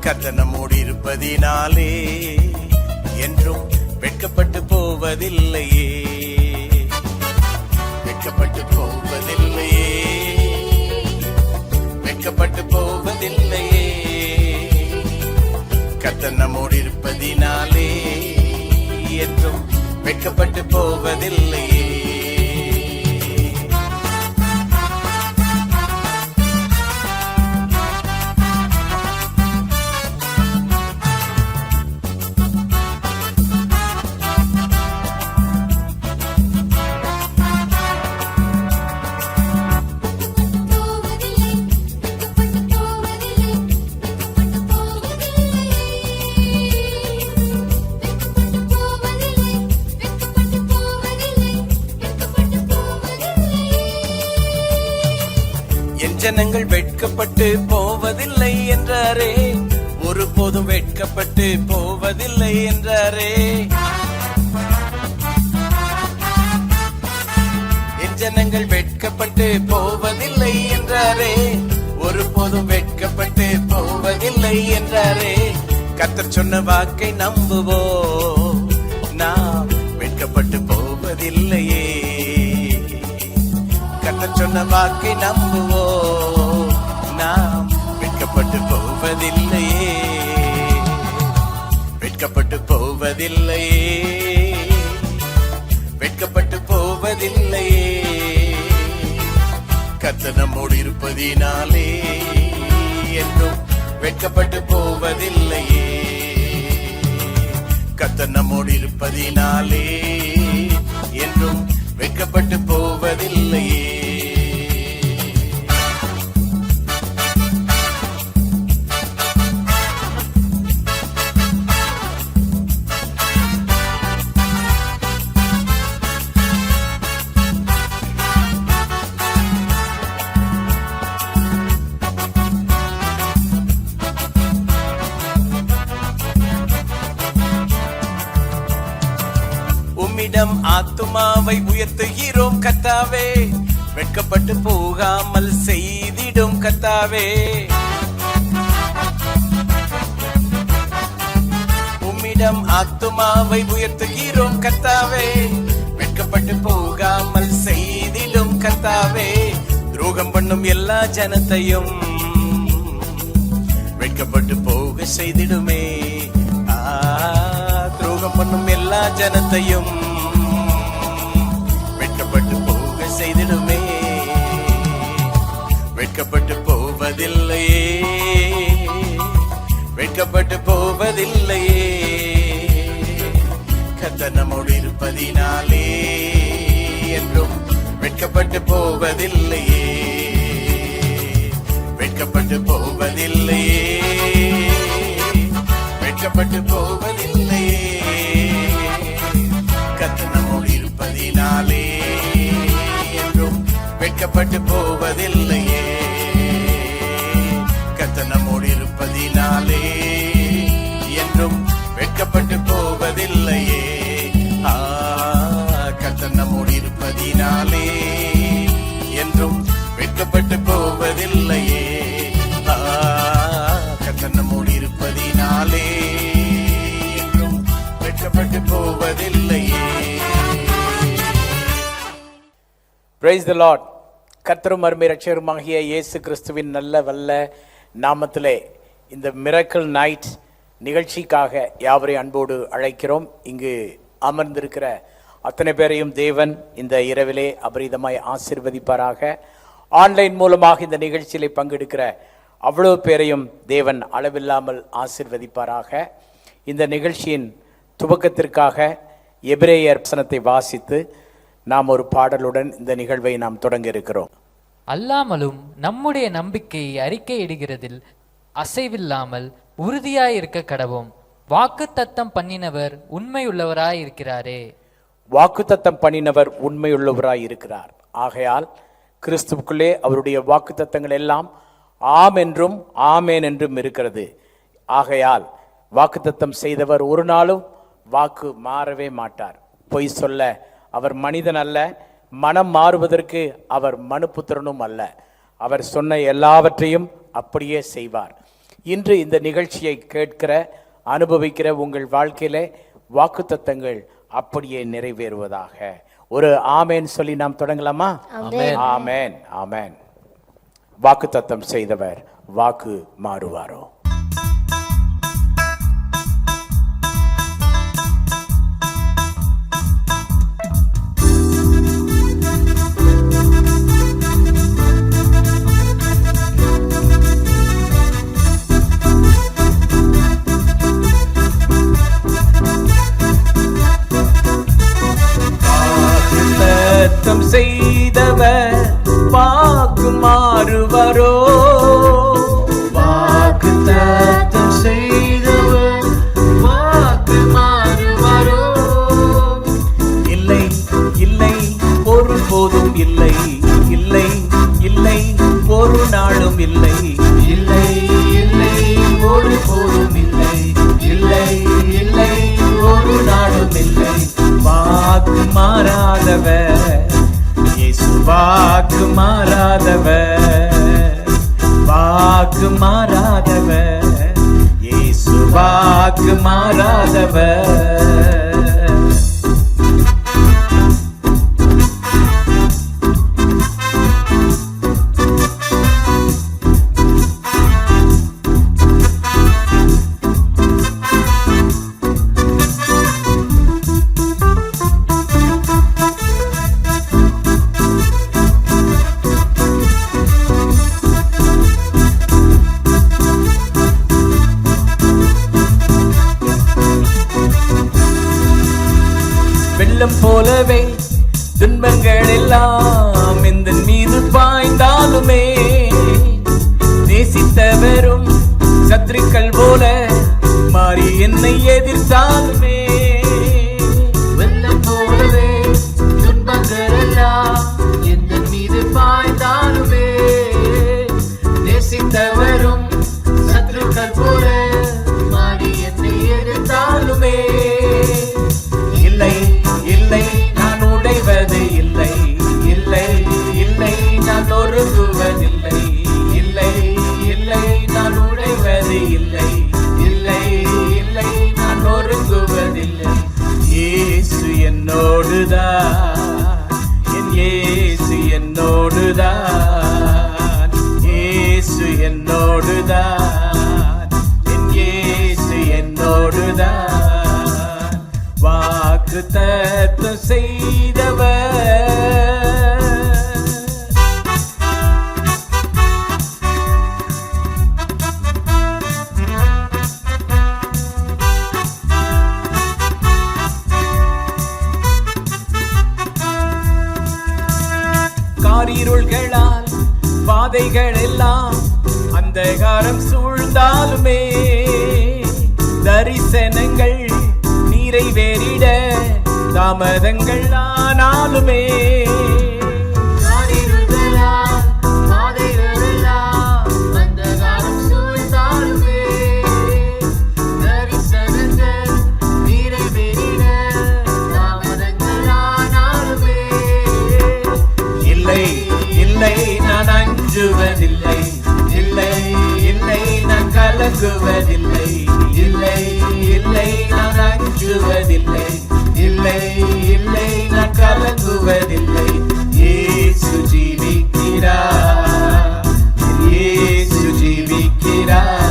கர்த்தர் நம்மோடு இருப்பதினாலே என்றும் வெட்கப்பட்டு போவதில்லையே, வெட்கப்பட்டு போவதில்லையே, வெட்கப்பட்டு போவதில்லையே. கர்த்தர் நம்மோடு இருப்பதினாலே என்றும் வெட்கப்பட்டு போவதில்லையே. ஜனங்கள் வெட்கப்பட்டு போவதில்லை என்றாரே, ஒருபோதும் வெட்கப்பட்டு போவதில்லை என்றாரே. என் ஜனங்கள் வெட்கப்பட்டு போவதில்லை என்றாரே, ஒருபோதும் வெட்கப்பட்டு போவதில்லை என்றாரே. கர்த்தர் சொன்ன வாக்கை நம்புவோம், நாம் வெட்கப்பட்டு போவதில்லையே. கர்த்தர் சொன்ன வாக்கை நம்புவோம், நாம் வெட்கப்பட்டு போவதில்லையே, வெட்கப்பட்டு போவதில்லையே, வெட்கப்பட்டு போவதில்லையே. கர்த்தர் நம்மோடு இருப்பதினாலே என்றும் வெட்கப்பட்டு போவதில்லையே. கர்த்தர் நம்மோடு இருப்பதினாலே என்றும் வெட்கப்பட்டு போவதில்லையே. உம்மிடம் ஆத்துமாவை உயர்த்துகிறோம் கர்த்தாவே, வெட்கப்பட்டு போகாமல் செய்திடும் கர்த்தாவே. உம்மிடம் ஆத்துமாவை உயர்த்துகிறோம் கர்த்தாவே, வெட்கப்பட்டு போகாமல் செய்திடும் கர்த்தாவே. துரோகம் பண்ணும் எல்லா ஜனத்தையும் வெட்கப்பட்டு போக செய்திடுமே. துரோகம் பண்ணும் எல்லா ஜனத்தையும் வெட்கப்பட்டு போக செய்திடுமே. வெட்கப்பட்டு போவதில்லையே, வெட்கப்பட்டு போவதில்லையே. கர்த்தர் நம்மோடு இருப்பதினாலே என்றும் வெட்கப்பட்டு போவதில்லையே, வெட்கப்பட்டு போவதில்லையே, வெட்கப்பட்டு போவதில்லையே. கர்த்தர் நம்மோடு இருப்பதினாலே என்றும் வெட்கப்பட்டு போவதில்லையே, கர்த்தர் நம்மோடு இருப்பதினாலே என்றும் வெட்கப்பட்டு போவதில்லையே. கர்த்தர் நம்மோடு இருப்பதினாலே என்றும் வெட்கப்பட்டு போவதில்லையே. கர்த்தர் நம்மோடு இருப்பதினாலே என்றும் வெட்கப்பட்டு போவதில்லையே. Praise the Lord. கர்த்தரும் அருமை இரட்சகருமாகிய இயேசு கிறிஸ்துவின் நல்ல வல்ல நாமத்திலே இந்த மிரக்கிள் நைட் நிகழ்ச்சிக்காக யாவரையும் அன்போடு அழைக்கிறோம். இங்கு அமர்ந்திருக்கிற அத்தனை பேரையும் தேவன் இந்த இரவிலே அபரிதமாய் ஆசீர்வதிப்பாராக. ஆன்லைன் மூலமாக இந்த நிகழ்ச்சியிலே பங்கெடுக்கிற அவ்வளவு பேரையும் தேவன் அளவில்லாமல் ஆசீர்வதிப்பாராக. இந்த நிகழ்ச்சியின் துவக்கத்திற்காக எபிரேயர் வசனத்தை வாசித்து நாம் ஒரு பாடலுடன் இந்த நிகழ்வை நாம் தொடங்க இருக்கிறோம். அல்லாமலும் நம்முடைய நம்பிக்கையை அறிக்கையிடுகிறதில் அசைவில்லாமல் உறுதியாயிருக்க கடவோம். வாக்குத்தத்தம் பண்ணினவர் உண்மையுள்ளவராய் இருக்கிறாரே. வாக்குத்தத்தம் பண்ணினவர் உண்மையுள்ளவராய் இருக்கிறார். ஆகையால் கிறிஸ்துவுக்குள்ளே அவருடைய வாக்குத்தத்தங்கள் எல்லாம் ஆம் என்றும் ஆமேன் என்றும் இருக்கிறது. ஆகையால் வாக்குத்தத்தம் செய்தவர் ஒரு நாளும் வாக்கு மாறவே மாட்டார். பொய் சொல்ல அவர் மனிதன் அல்ல, மனம் மாறுவதற்கு அவர் மனுபுத்திரனும் அல்ல. அவர் சொன்ன எல்லாவற்றையும் அப்படியே செய்வார். இன்று இந்த நிகழ்ச்சியை கேட்கிற அனுபவிக்கிற உங்கள் வாழ்க்கையில வாக்குத்தத்தங்கள் அப்படியே நிறைவேறுவதாக. ஒரு ஆமேன் சொல்லி நாம் தொடங்கலாமா? ஆமேன் ஆமேன். வாக்குத்தத்தம் செய்தவர் வாக்கு மாறுவாரோ? வாக்குத்தத்தம் செய்தவர் வாக்கு மாறுவாரோ? வாக்குத்தத்தம் செய்தவர் வாக்கு மாறுவாரோ? இல்லை இல்லை ஒருபோதும் இல்லை, இல்லை இல்லை ஒரு நாளும் இல்லை, இல்லை இல்லை ஒருபோதும் இல்லை, இல்லை இல்லை ஒரு நாளும் இல்லை. வாக்கு மாறாதவர் இயேசு, வாக்கு மாறாதவர், வாக்கு மாறாதவர் இயேசு, வாக்கு மாறாதவர். வெள்ளம் போலவே துன்பங்கள் எல்லாம் இந்த மீது பாய்ந்தாலுமே, நேசித்தவரும் சத்துருக்கள் போல மாறி என்னை எதிர்த்தாலுமே, வெள்ளம் போலவே துன்பங்கள் எல்லாம் இந்த மீது பாய்ந்தாலுமே, நேசித்தவரும் சத்துருக்கள் போல மாறி என்னை எதிர்த்தாலுமே, இல்லை இல்லை நான் உடைவது இல்லை, இல்லை இல்லை நான் நொறுங்குவதில்லை, இல்லை இல்லை நான் உடைவது இல்லை, இல்லை இல்லை நான் நொறுங்குவதில்லை. இயேசு என்னோடுதான், என் இயேசு என்னோடுதான், இயேசு என்னோடுதான், என் இயேசு என்னோடுதான். வாக்குத்தத்தம் செய்தவர் காரிருள்களால் பாதைகள் எல்லாம் அந்தகாரம் சூழ்ந்தாலுமே, தரிசனங்கள் நிறைவேறிட தாமதங்கள் ஆனாலுமே, இல்லை இல்லை நான் அஞ்சுவதில்லை, இல்லை இல்லை நான் கலங்குவதில்லை, இல்லை இல்லை நான் அஞ்சுவதில்லை, இல்லை இல்லை நான் கலங்குவதில்லை. இயேசு ஜீவிக்கிறார், இயேசு ஜீவிக்கிறார்.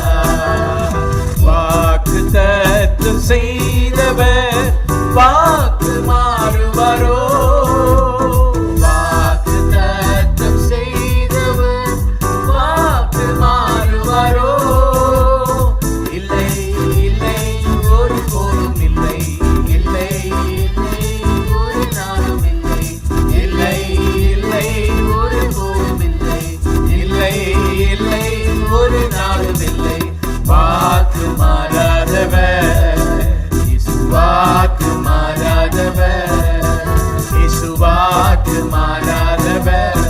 வாக்குத்தத்தம் செய்தவர் வாக்கு மாறுவாரோ? வாக்குத்தத்தம் செய்தவர் வாக்கு மாறுவாரோ? இல்லை இல்லை ஒருபோதும் இல்லை, இல்லை இல்லை ஒரு நாளும் இல்லை, இல்லை இல்லை ஒருபோதும் இல்லை, இல்லை இல்லை ஒரு நாளும் இல்லை. வாக்கு மாறாதவர் இயேசு, வாக்கு மாறாதவர் இயேசு, வாக்கு மாறாதவர்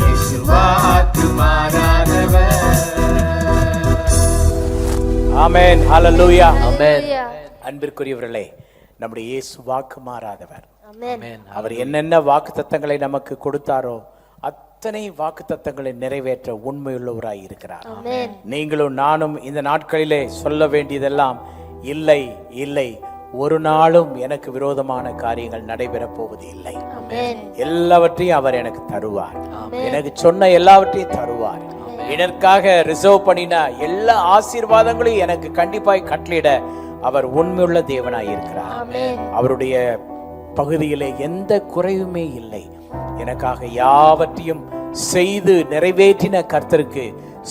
இயேசு, வாக்கு மாறாதவர். ஆமென், ஹல்லேலூயா, ஆமென். அன்பிற்குரியவர்களே, நம்முடைய இயேசு வாக்கு மாறாதவர். அவர் என்னென்ன வாக்குத்தத்தங்களை நமக்கு கொடுத்தாரோ அத்தனை வாக்குத்தத்தங்களை நிறைவேற்ற உண்மையுள்ளவராய் இருக்கிறார். ஆமென். நீங்களும் நானும் இந்த நாட்களிலே சொல்ல வேண்டியதெல்லாம் இல்லை இல்லை, ஒரு நாளும் எனக்கு விரோதமான காரியங்கள் நடைபெறப் போவது இல்லை. ஆமென். எல்லாவற்றையும் அவர் எனக்கு தருவார். எனக்கு சொன்ன எல்லாவற்றையும் தருவார். எனக்காக ரிசர்வ் பண்ணின எல்லா ஆசீர்வாதங்களையும் எனக்கு கண்டிப்பாய் கட்டளிட அவர் உண்மையுள்ள தேவனாய் இருக்கிறார். ஆமென். அவருடைய பகுதியிலே எந்த குறையுமே இல்லை. எனக்காக யாவற்றையும் செய்து நிறைவேற்றின கர்த்தருக்கு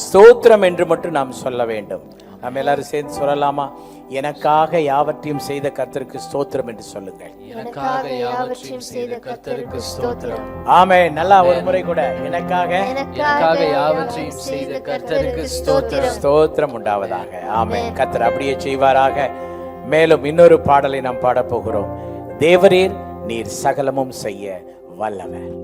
ஸ்தோத்திரம் என்று மட்டும் நாம் சொல்ல வேண்டும். நாம் எல்லாரும் சேர்ந்து சொல்லலாமா? எனக்காக யாவற்றையும் செய்த கர்த்தருக்கு ஸ்தோத்திரம் என்று சொல்லுங்கள். எனக்காக யாவற்றையும் செய்த கர்த்தருக்கு ஸ்தோத்திரம். ஆமென். நல்லா ஒரு முறை கூட, எனக்காக யாவற்றையும் செய்த கர்த்தருக்கு ஸ்தோத்திரம். ஸ்தோத்திரம் உண்டாவதாக. ஆமென். கர்த்தர் அப்படியே செய்வாராக. மேலும் இன்னொரு பாடலை நாம் பாடப் போகிறோம். தேவரீர் நீர் சகலமும் செய்ய வல்லவர்.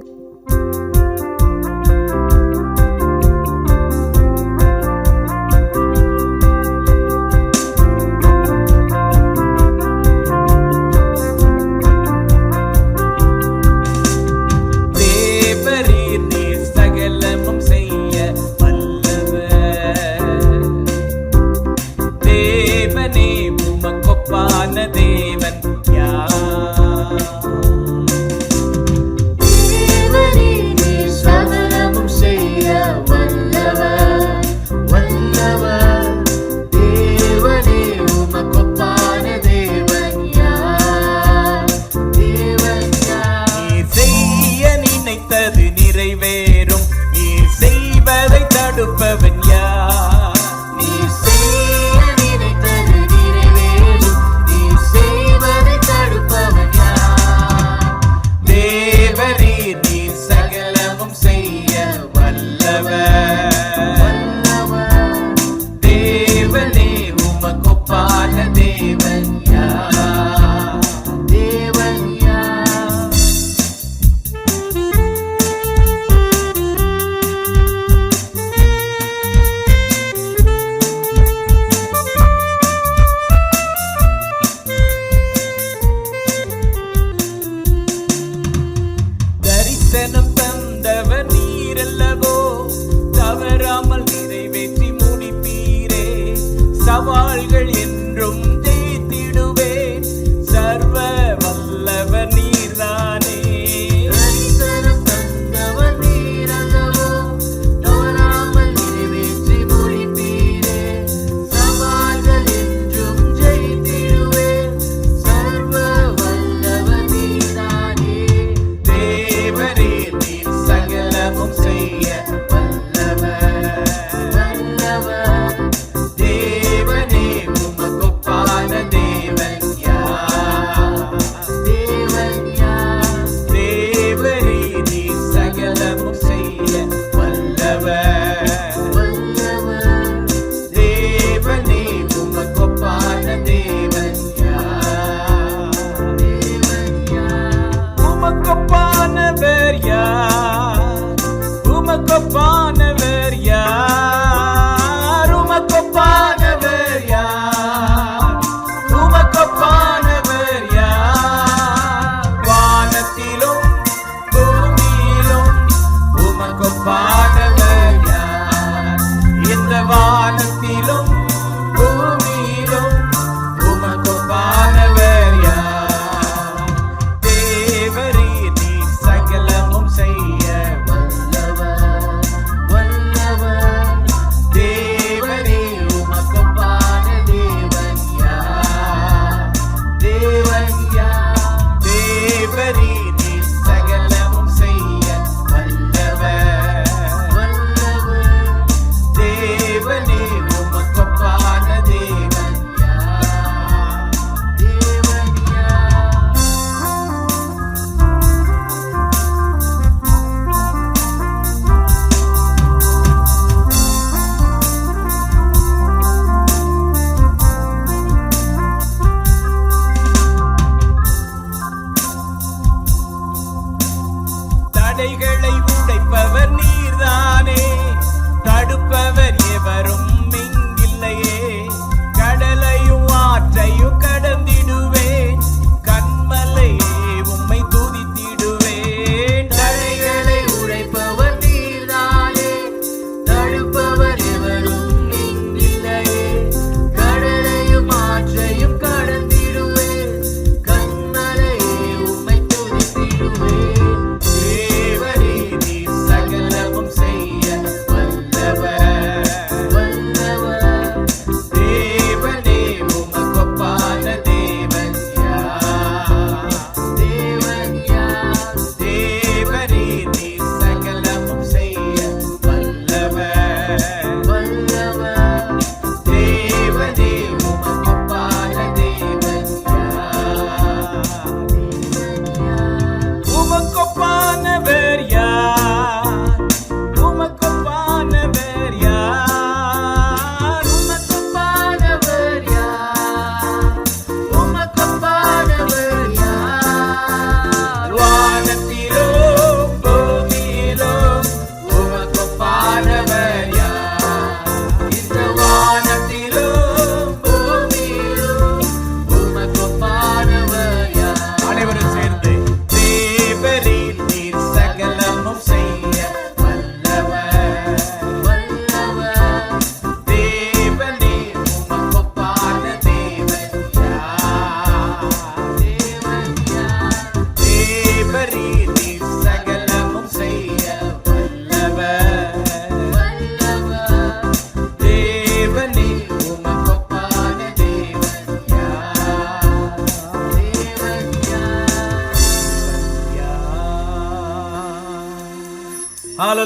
தேவரீர் நீர் சகலமும் செய்ய வல்லவர். தேவனே உமக்கொப்பான தேவன் யார்? தேவரீர்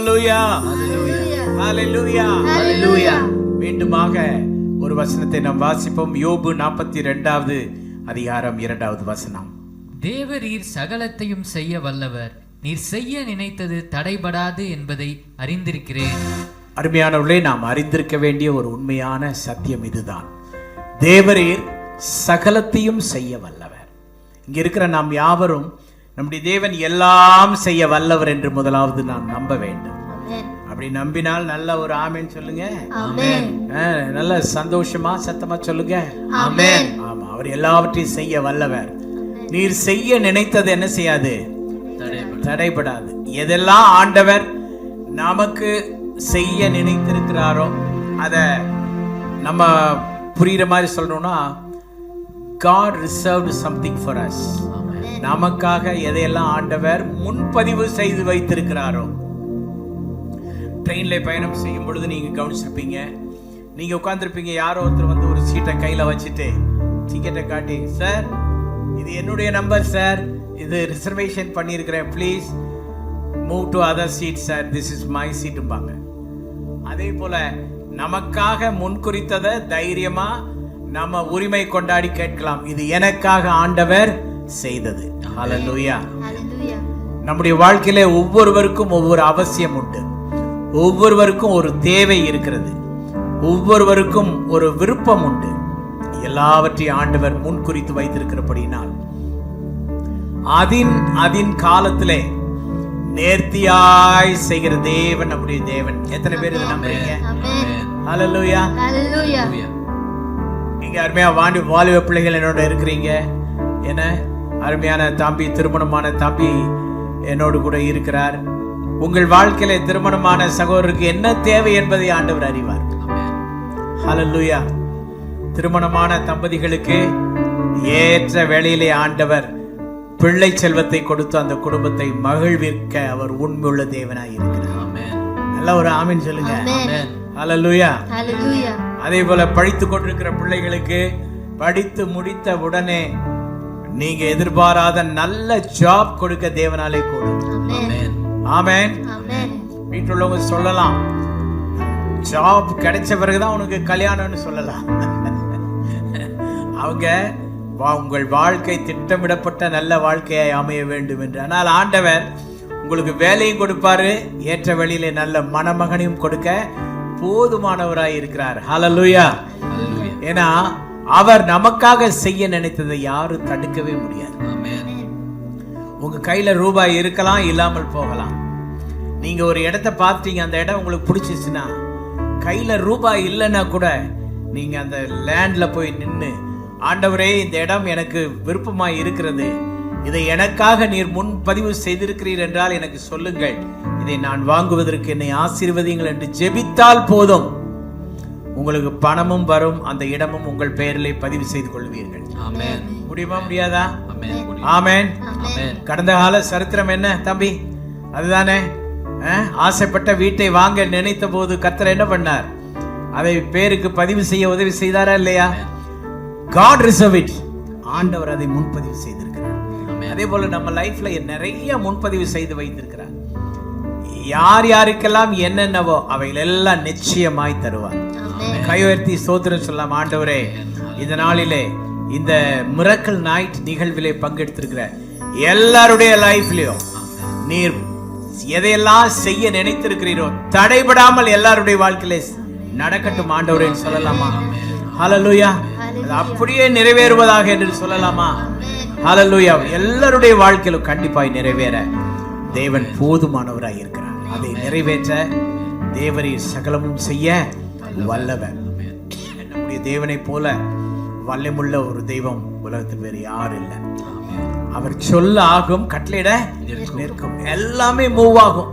ஹalleluya ஹalleluya ஹalleluya. மீண்டுமாக ஒரு வசனத்தை நாம் வாசிப்போம். யோபு 42வது அதிகாரம் 2வது வசனம். தேவரீர் சகலத்தையும் செய்ய வல்லவர், நீர் செய்ய நினைத்தது தடைபடாது என்பதை அறிந்திருக்கிறேன். அருமையானவர்களே, நாம் அறிந்திருக்க வேண்டிய ஒரு உண்மையான சத்தியம் இதுதான். தேவரீர் சகலத்தையும் செய்ய வல்லவர். இங்க இருக்கிற நாம் யாவரும் நம்முடைய தேவன் எல்லாம் செய்ய வல்லவர் என்று முதலாவது நாம் நம்ப வேண்டும். அப்படி நம்பினால் நல்ல ஒரு ஆமென் சொல்லுங்க. நல்ல சந்தோஷமா சத்தமா சொல்லுங்க. ஆமென். ஆமா, அவர் எல்லாவற்றையும் செய்ய வல்லவர். நீர் செய்ய நினைத்தது என்ன செய்யாது? தடைபடாது. எதெல்லாம் ஆண்டவர் நமக்கு செய்ய நினைத்திருக்கிறாரோ அத நம்ம புரியுற மாதிரி சொல்றோம்னா, God reserved something for us. நமக்காக எதையெல்லாம் ஆண்டவர் முன்பதிவு செய்து வைத்திருக்கிறாரோ. ட்ரெயின்ல பயணம் செய்யும் பொழுது நீங்க கவனிச்சிருப்பீங்க, நீங்க உட்கார்ந்துருப்பீங்க, யாரோ ஒருத்தர் வந்து ஒரு சீட்டை கையில வச்சுட்டு டிக்கெட்டை காட்டி, சார் இது என்னுடைய நம்பர் சார், இது ரிசர்வேஷன் பண்ணியிருக்கிறேன், please move to other seat sir, this is my சீட்டும்பாங்க. அதே போல நமக்காக முன்குறித்ததை தைரியமா நம்ம உரிமை கொண்டாடி கேட்கலாம், இது எனக்காக ஆண்டவர் செய்தது. ஹalleluya. நம்முடைய வாழ்க்கையில ஒவ்வொருவருக்கும் ஒவ்வொரு அவசியம் உண்டு, ஒவ்வொருவருக்கும் ஒரு தேவை இருக்கிறது, ஒவ்வொருவருக்கும் ஒரு விருப்பம் உண்டு. எல்லாவற்றையும் ஆண்டவர் முன்குறித்து வைத்திருக்கிறபடினால் அதின் காலத்திலே நேர்த்தியாய் செய்கிற தேவன் நம்முடைய தேவன். எத்தனை பேர் இதை நம்புறீங்க? ஹalleluya. நீங்க அருமையா வாலிப பிள்ளைகள் என்னோட இருக்கிறீங்க. என்ன அருமையான தம்பி, திருமணமான தம்பி என்னோடு கூட இருக்கிறார். உங்கள் வாழ்க்கையில திருமணமான சகோதரருக்கு என்ன தேவை என்பதை ஆண்டவர் அறிவார். ஹalleluya. திருமணமான தம்பதிகளுக்கு ஏற்ற வேளையிலே ஆண்டவர் பிள்ளை செல்வத்தை கொடுத்து அந்த குடும்பத்தை மகிழ்விக்க அவர் உண்மையுள்ள தேவனாய் இருக்கிறார். நல்ல ஒரு ஆமென் சொல்லுங்க. ஹalleluya. அதே போல படித்துக் கொண்டிருக்கிற பிள்ளைகளுக்கு படித்து முடித்த உடனே நீங்க எதிர்பாராத நல்ல ஜாப் கொடுக்க தேவனாலே கூடும். ஆமென். வீட்டில் உள்ளவங்க சொல்லலாம், ஜாப் கிடைச்ச பிறகுதான் உனக்கு கல்யாணம்னு சொல்லலாம். அவங்க உங்கள் வாழ்க்கை திட்டமிடப்பட்ட நல்ல வாழ்க்கையை அமைய வேண்டும் என்று. ஆனால் ஆண்டவர் உங்களுக்கு வேலையும் கொடுப்பாரு, ஏற்ற வழியிலே நல்ல மணமகனையும் கொடுக்க போதுமானவராய் இருக்கிறார். ஹalleluya. ஏன்னா அவர் நமக்காக செய்ய நினைத்ததை யாரும் தடுக்கவே முடியாது. உங்க கையில ரூபாய் இருக்கலாம், இல்லாமல் போகலாம். நீங்க ஒரு இடத்தை பார்த்தீங்க, அந்த இடம் உங்களுக்கு பிடிச்சிச்சுன்னா, கையில ரூபாய் இல்லைன்னா கூட நீங்க அந்த லேண்ட்ல போய் நின்று, ஆண்டவரே இந்த இடம் எனக்கு விருப்பமாய் இருக்கிறது, இதை எனக்காக நீர் முன்பதிவு செய்திருக்கிறீர் என்றால் எனக்கு சொல்லுங்கள், இதை நான் வாங்குவதற்கு என்னை ஆசீர்வதிங்கள் என்று ஜெபித்தால் போதும், உங்களுக்கு பணமும் வரும், அந்த இடமும் உங்கள் பெயரிலே பதிவு செய்து கொள்வீர்கள். முடியுமா? முடியாதா? ஆமென். கடந்த கால சரித்திரம் என்ன தம்பி? அதுதானே, ஆசைப்பட்ட வீட்டை வாங்க நினைத்த போது கர்த்தர் என்ன பண்ணார்? அதை பேருக்கு பதிவு செய்ய உதவி செய்தாரா இல்லையா? God reserve it. ஆண்டவர் அதை முன்பதிவு செய்திருக்கிறார். அதே போல நம்ம லைஃப்ல நிறைய முன்பதிவு செய்து வைத்திருக்கிறார். யார் யாருக்கெல்லாம் என்னென்னவோ அவைகள் எல்லாம் நிச்சயமாய் தருவார். கையுயர்த்தி ஸ்தோத்திரம் சொல்லலாம். ஆண்டவரே, இந்த நாளிலே இந்த மிரக்கல் நைட் நிகழ்விலே பங்கெடுத்திருக்கிற எல்லாருடைய லைஃப்லயும் நீர் எதையெல்லாம் செய்ய நினைத்திருக்கிறீரோ தடைபடாமல் எல்லாருடைய வாழ்க்கையிலே நடக்கட்டும் ஆண்டவரே சொல்லலாமா? ஹalleluya. அப்படியே நிறைவேறுவதாக என்று சொல்லலாமா? ஹalleluya. எல்லாருடைய வாழ்க்கையிலும் கண்டிப்பாய் நிறைவேற தேவன் போதுமானவராய் இருக்கிறார். அதை நிறைவேற்ற தேவரீர் சகலமும் செய்ய வல்லவர். நம்முடைய தேவனை போல வல்லமுள்ள ஒரு தெய்வம் உலகத்தில் வேறு யாரும் இல்லை. அவர் சொல்ல ஆகும், கட்டளையிட நிற்கும், எல்லாமே மூவ் ஆகும்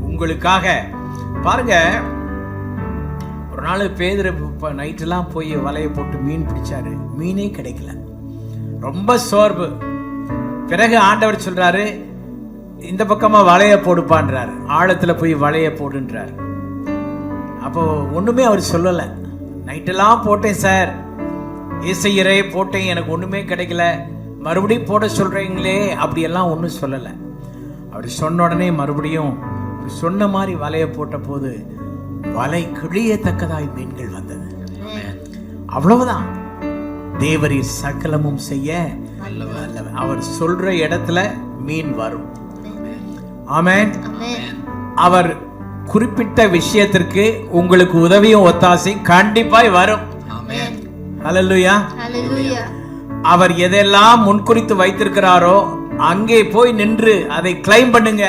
உங்களுக்காக. பாருங்க, ஒரு நாள் பேதுரு நைட்டெல்லாம் போய் வலையை போட்டு மீன் பிடிச்சாரு, மீனே கிடைக்கல, ரொம்ப சோர்வு. பிறகு ஆண்டவர் சொல்றாரு, இந்த பக்கமா வலைய போடுப்பான்றாரு, ஆழத்துல போய் வலைய போடுன்றார். அப்போ ஒண்ணுமே அவர் சொல்லல. நைட்டெல்லாம் போட்டேன் சார், இசையரே போட்டேன், எனக்கு ஒண்ணுமே கிடைக்கல, மறுபடியும் போட சொல்றீங்களே, அப்படியெல்லாம் ஒன்றும் சொல்லலை. அவர் சொன்ன உடனே மறுபடியும் சொன்ன மாதிரி வலையை போட்ட போது வலை கிழியத்தக்கதாய் மீன்கள் வந்தது. அவ்வளவுதான். தேவரீர் சகலமும் செய்ய வல்லவர். அவர் சொல்ற இடத்துல மீன் வரும். ஆமென். அவர் குறிப்பிட்ட விஷயத்திற்கு உங்களுக்கு உதவியும் ஒத்தாசை கண்டிப்பாய் வரும். ஹல்லேலூயா. அவர் எதெல்லாம் முன்குறித்து வைத்திருக்கிறாரோ அங்கே போய் நின்று அதை கிளைம் பண்ணுங்க.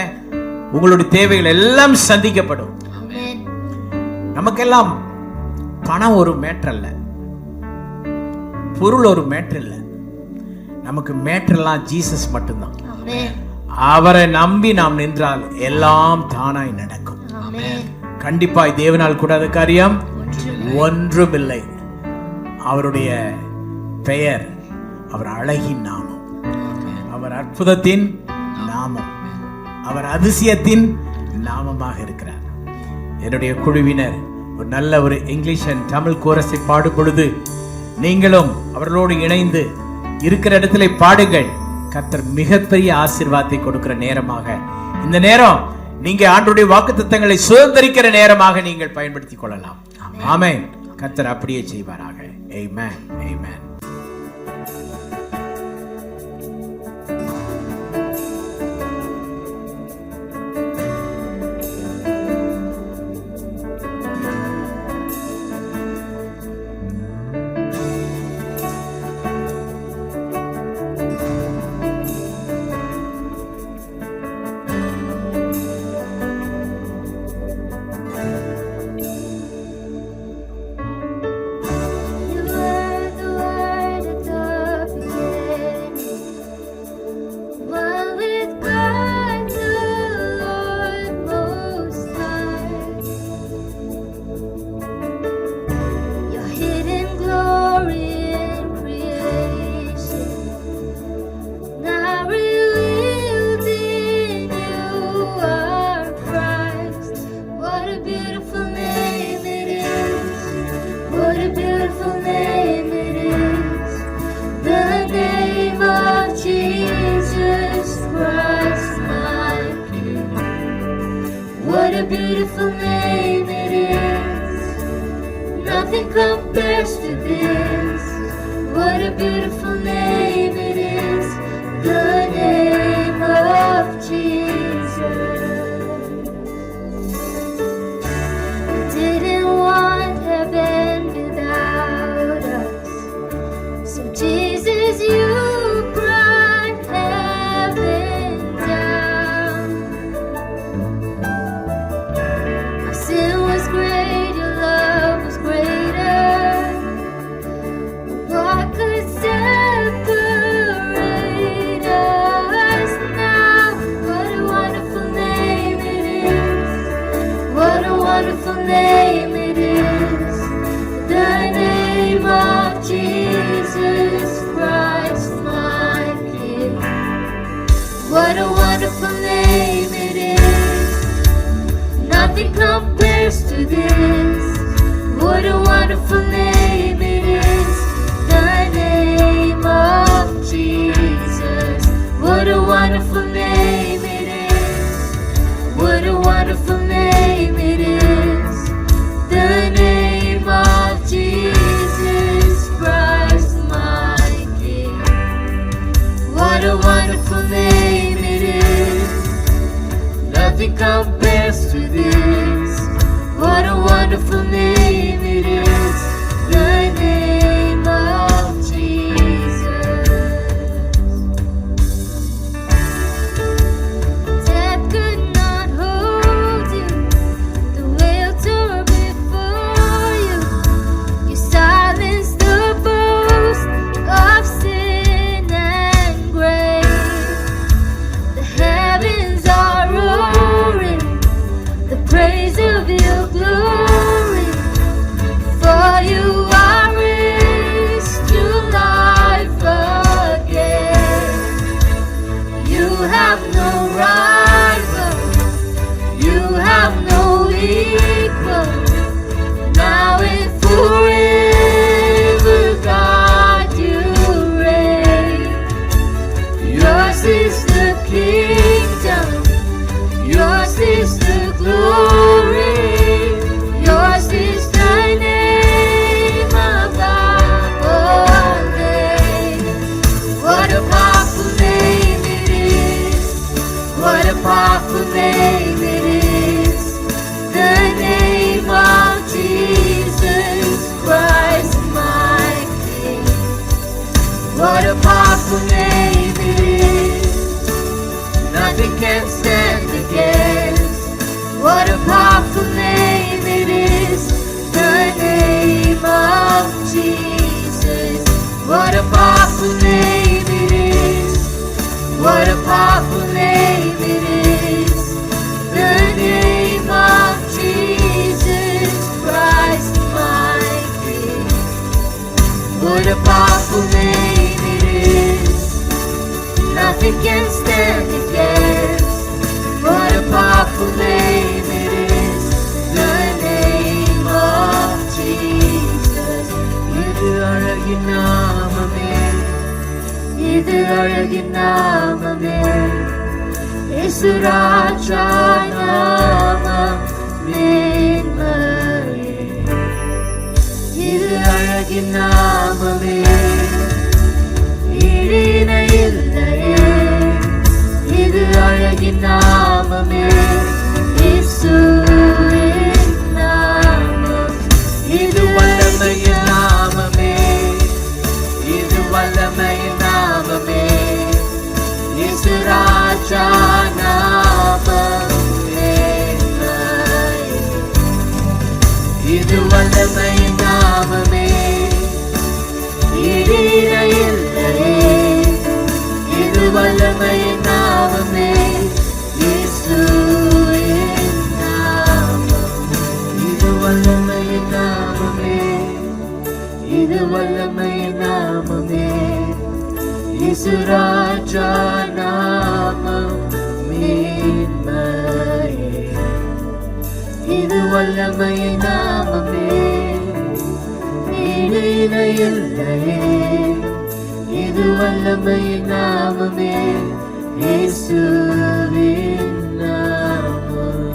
உங்களுடைய தேவைகள் எல்லாம் சந்திக்கப்படும். நமக்கெல்லாம் பணம் ஒரு மேட்டர் அல்ல, பொருள் ஒரு மேட்டர் இல்ல. நமக்கு மேட்டர் எல்லாம் ஜீசஸ் மட்டும்தான். அவரை நம்பி நாம் நின்றால் எல்லாம் தானாய் நடக்கும். கண்டிப்பாய் தேவனால் கூடாத காரியம் ஒன்றுமில்லை. அவருடைய பெயர், அவர் அழகின் நாமம், அவர் அற்புதத்தின் நாமம், அவர் அதிசயத்தின் நாமமாக இருக்கிறார். என்னுடைய குழுவினர் ஒரு நல்ல ஒரு இங்கிலீஷ் அண்ட் தமிழ் கோரஸை பாடும் பொழுது நீங்களும் அவர்களோடு இணைந்து இருக்கிற இடத்துல பாடுங்கள். கர்த்தர் மிகப்பெரிய ஆசீர்வாதத்தை கொடுக்கிற நேரமாக இந்த நேரம், நீங்க ஆண்டவருடைய வாக்குத்தத்தங்களை சுதந்திரிக்கிற நேரமாக நீங்கள் பயன்படுத்திக் கொள்ளலாம். ஆமென். கர்த்தர் அப்படியே செய்வாராக. ஆமென். ஆமென். What a beautiful name it is. Nothing compares to this. What a beautiful name it is. The name of Jesus. Didn't want heaven without us. So Jesus, you brought heaven down. Our sin was great, your love was greater. What could separate us now? What a wonderful name it is. What a wonderful name it is. The name of Jesus Christ, my King. What a wonderful name it is. Nothing compares to this. What a wonderful name it is. The name of Jesus. What a wonderful name it is. What a wonderful name it is. The name of Jesus Christ, my King. What a wonderful name it is. Nothing compares to this. What a wonderful name it is. Nothing can stand against. What a powerful name it is, the name of Jesus. இது அழகின் நாமமே, இது அழகின் நாமமே, இயேசு ராஜா நாமம் மேன்மையே. இது அழகின் நாமமே, ஈடிணை இல்லையே. இது அழகின் நாமமே, இயேசுவின் நாமம். இது வல்லமையின் நாமமே, இது வல்லமையின் நாமமே, இயேசு ராஜா நாமம் மேன்மையே. இது வல்லமையின் நாமமே, ஈடிணை இல்லையே. இது வல்லமையின் நாமமே, இயேசுவின் நாமம். இது வல்லமையின் நாமமே, இது வல்லமையின் நாமமே, இயேசு ராஜா நாமம் மேன்மையே. இது வல்லமையின் நாமமே, ஈடிணை இல்லையே. இது வல்லமையின் நாமமே, இயேசுவின் நாமம்.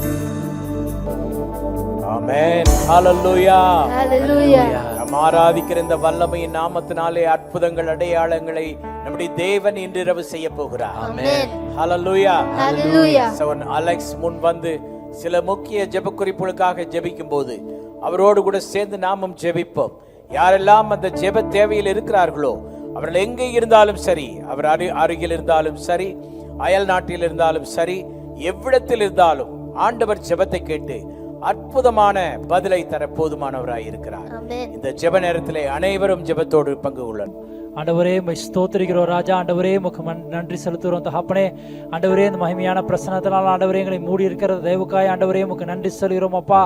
ஆமென். ஹalleluya. Hallelujah. நாம் ஆராதிக்கிற இந்த வல்லமையின் நாமத்தினாலே அற்புதங்கள் அடையாளங்களை நம்முடைய தேவன் இன்றிரவு செய்ய போகிறார். Amen. ஹalleluya. Hallelujah. சகோதரன் அலெக்ஸ் முன் வந்து சில முக்கிய ஜெப குறிப்புகளுக்காக ஜெபிக்கும் போது அவரோடு கூட சேர்ந்து நாமும் ஜெபிப்போம். யாரெல்லாம் அந்த ஜெப தேவையில் இருக்கிறார்களோ அவர்கள் எங்கே இருந்தாலும் சரி, அவர் அருகில் இருந்தாலும் சரி, அயல் நாட்டில் இருந்தாலும் சரி, எவ்விடத்தில் இருந்தாலும் ஆண்டவர் ஜெபத்தை கேட்டு அற்புதமான பதிலை தர போதுமானவராய் இருக்கிறார். Amen. இந்த ஜெப நேரத்திலே அனைவரும் ஜெபத்தோடு பங்கு கொள்ளணும். ஆண்டவரே உம்மை ஸ்தோத்திரிக்கிறோம் ராஜா. ஆண்டவரே உமக்கு நன்றி செலுத்துகிறோம் தகப்பனே. ஆண்டவரே இந்த மகிமையான பிரசனத்தினால் ஆண்டவரே எங்களை மூடி இருக்கிற தயவுக்காய் ஆண்டவரே உமக்கு நன்றி சொல்கிறோம் அப்பா.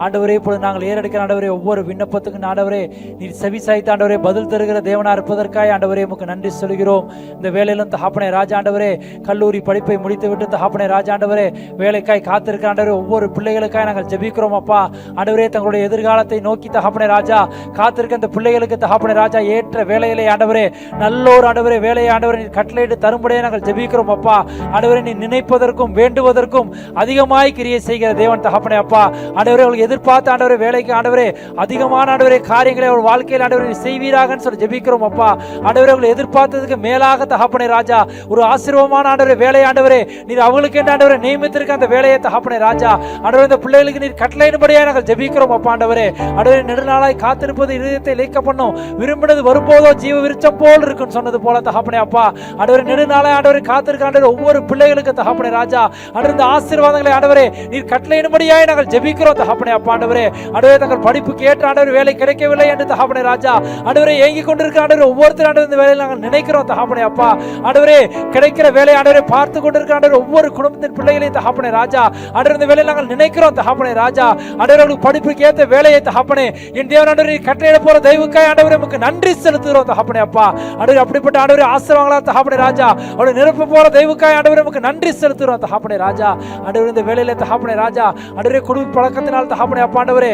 ஆண்டவரே இப்பொழுது நாங்கள் ஏறெடுக்கிற ஆண்டவரே ஒவ்வொரு விண்ணப்பத்துக்கும் ஆண்டவரே நீர் செவி சாய்த்து ஆண்டவரே பதில் தருகிற தேவனா இருப்பதற்காய் ஆண்டவரே உமக்கு நன்றி சொல்கிறோம். இந்த வேலையிலும் தகப்பனே ராஜா ஆண்டவரே கல்லூரி படிப்பை முடித்துவிட்டு தகப்பனே ராஜா ஆண்டவரே வேலைக்காய் காத்திருக்கிற ஆண்டவரே ஒவ்வொரு பிள்ளைகளுக்காய் நாங்கள் ஜெபிக்கிறோம் அப்பா. ஆண்டவரே தங்களுடைய எதிர்காலத்தை நோக்கி தகப்பனே ராஜா காத்திருக்க அந்த பிள்ளைகளுக்கு தகப்பனே ராஜா ஏற்ற வேலையிலே ஆண்டவரே நல்லோர் ஆண்டவரே வேலையை ஆண்டவரே நீர் கட்டளையிட்டு தரும்படியே நாங்கள் ஜெபிக்கிறோம் அப்பா. ஆண்டவரே நீ நினைப்பதற்கும் வேண்டுவதற்கும் அதிகமாய் கிரியை செய்கிற தேவன் தகப்பனே அப்பா. ஆண்டவரே அவர்கள் எதிர்பார்த்த ஆண்டவரே வேலைக்கு ஆண்டவரே அதிகமான ஆண்டவரே காரியங்களை அவர் வாழ்க்கையில் ஆண்டவரே நீர் செய்வீராகன்னு சொல்லி ஜெபிக்கிறோம் அப்பா. ஆண்டவரே அவர்கள் எதிர்பார்த்ததுக்கு மேலாக தகப்பனே ராஜா ஒரு ஆசீர்வாதமான ஆண்டவரே வேலை ஆண்டவரே நீர் அவங்களுக்கு என்று ஆண்டவரே நியமித்திருக்க அந்த வேலையை தகப்பனே ராஜா ஆண்டவரே இந்த பிள்ளைகளுக்கு நீர் கட்டளையின்படியே நாங்கள் ஜெபிக்கிறோம் அப்பா. ஆண்டவரே ஆண்டவரே நெடுநாளாய் காத்திருப்பது இருதயத்தை இழைக்க பண்ணும், விரும்பினது வரும்போதோ ஜீவ விருச்சம் போல் இருக்குன்னு சொன்னது போல தகப்பனே அப்பா. ஆண்டவரே நெடுநாளாய் ஆண்டவரே காத்திருக்க ஆண்டவரே ஒவ்வொரு பிள்ளைகளுக்கு தகப்பனே ராஜா ஆண்டவரே இந்த ஆசீர்வாதங்களை ஆண்டவரே நீர் கட்டளையின்படியாய் நாங்கள் ஜெபிக்கிறோம் தகப்பனே அப்பா. ஆண்டவரே ஆண்டவரே தங்கள் படிப்புக்கு ஏற்ற ஆண்டவரே வேலை கிடைக்கவில்லை என்று தகப்பனே ராஜா ஆண்டவரே ஏங்கிக் கொண்டிருக்க ஆண்டவரே ஒவ்வொருத்தர் ஆண்டவரே இந்த வேலையை நாங்கள் நினைக்கிறோம் தகப்பனே அப்பா. ஆண்டவரே கிடைக்கிற வேலை ஆண்டவரே பார்த்து கொண்டிருக்க ஆண்டவரே ஒவ்வொரு குடும்பத்தின் பிள்ளைகளையும் தகப்பனே ராஜா ஆண்டவரே இந்த வேலையை நாங்கள் நினைக்கிறோம் தகப்பனே ராஜா. ஆண்டவரே அவர்களுக்கு படிப்புக்கு ஏற்ற வேலையை தகப்பனே என் தேவன் ஆண்டவரே நீர் கட்டளையிட போற தெய்வக்காய் ஆண்டவரே உமக்கு நன்றி செலுத்துகிறோம் தகப்பனே அப்பா. ஆண்டவரே அப்படிப்பட்ட ஆண்டவரே ஆசீர்வாதங்களா தகப்பனே ராஜா அவருடைய நிரப்ப போற தெய்வக்காய் ஆண்டவரே உமக்கு நன்றி செலுத்துகிறோம் தகப்பனே ராஜா. ஆண்டவரே இந்த வேலையில தகப்பனே ராஜா ஆண்டவரே குடும்ப பழக்கத்தினால் தகப்பனே அப்பா ஆண்டவரே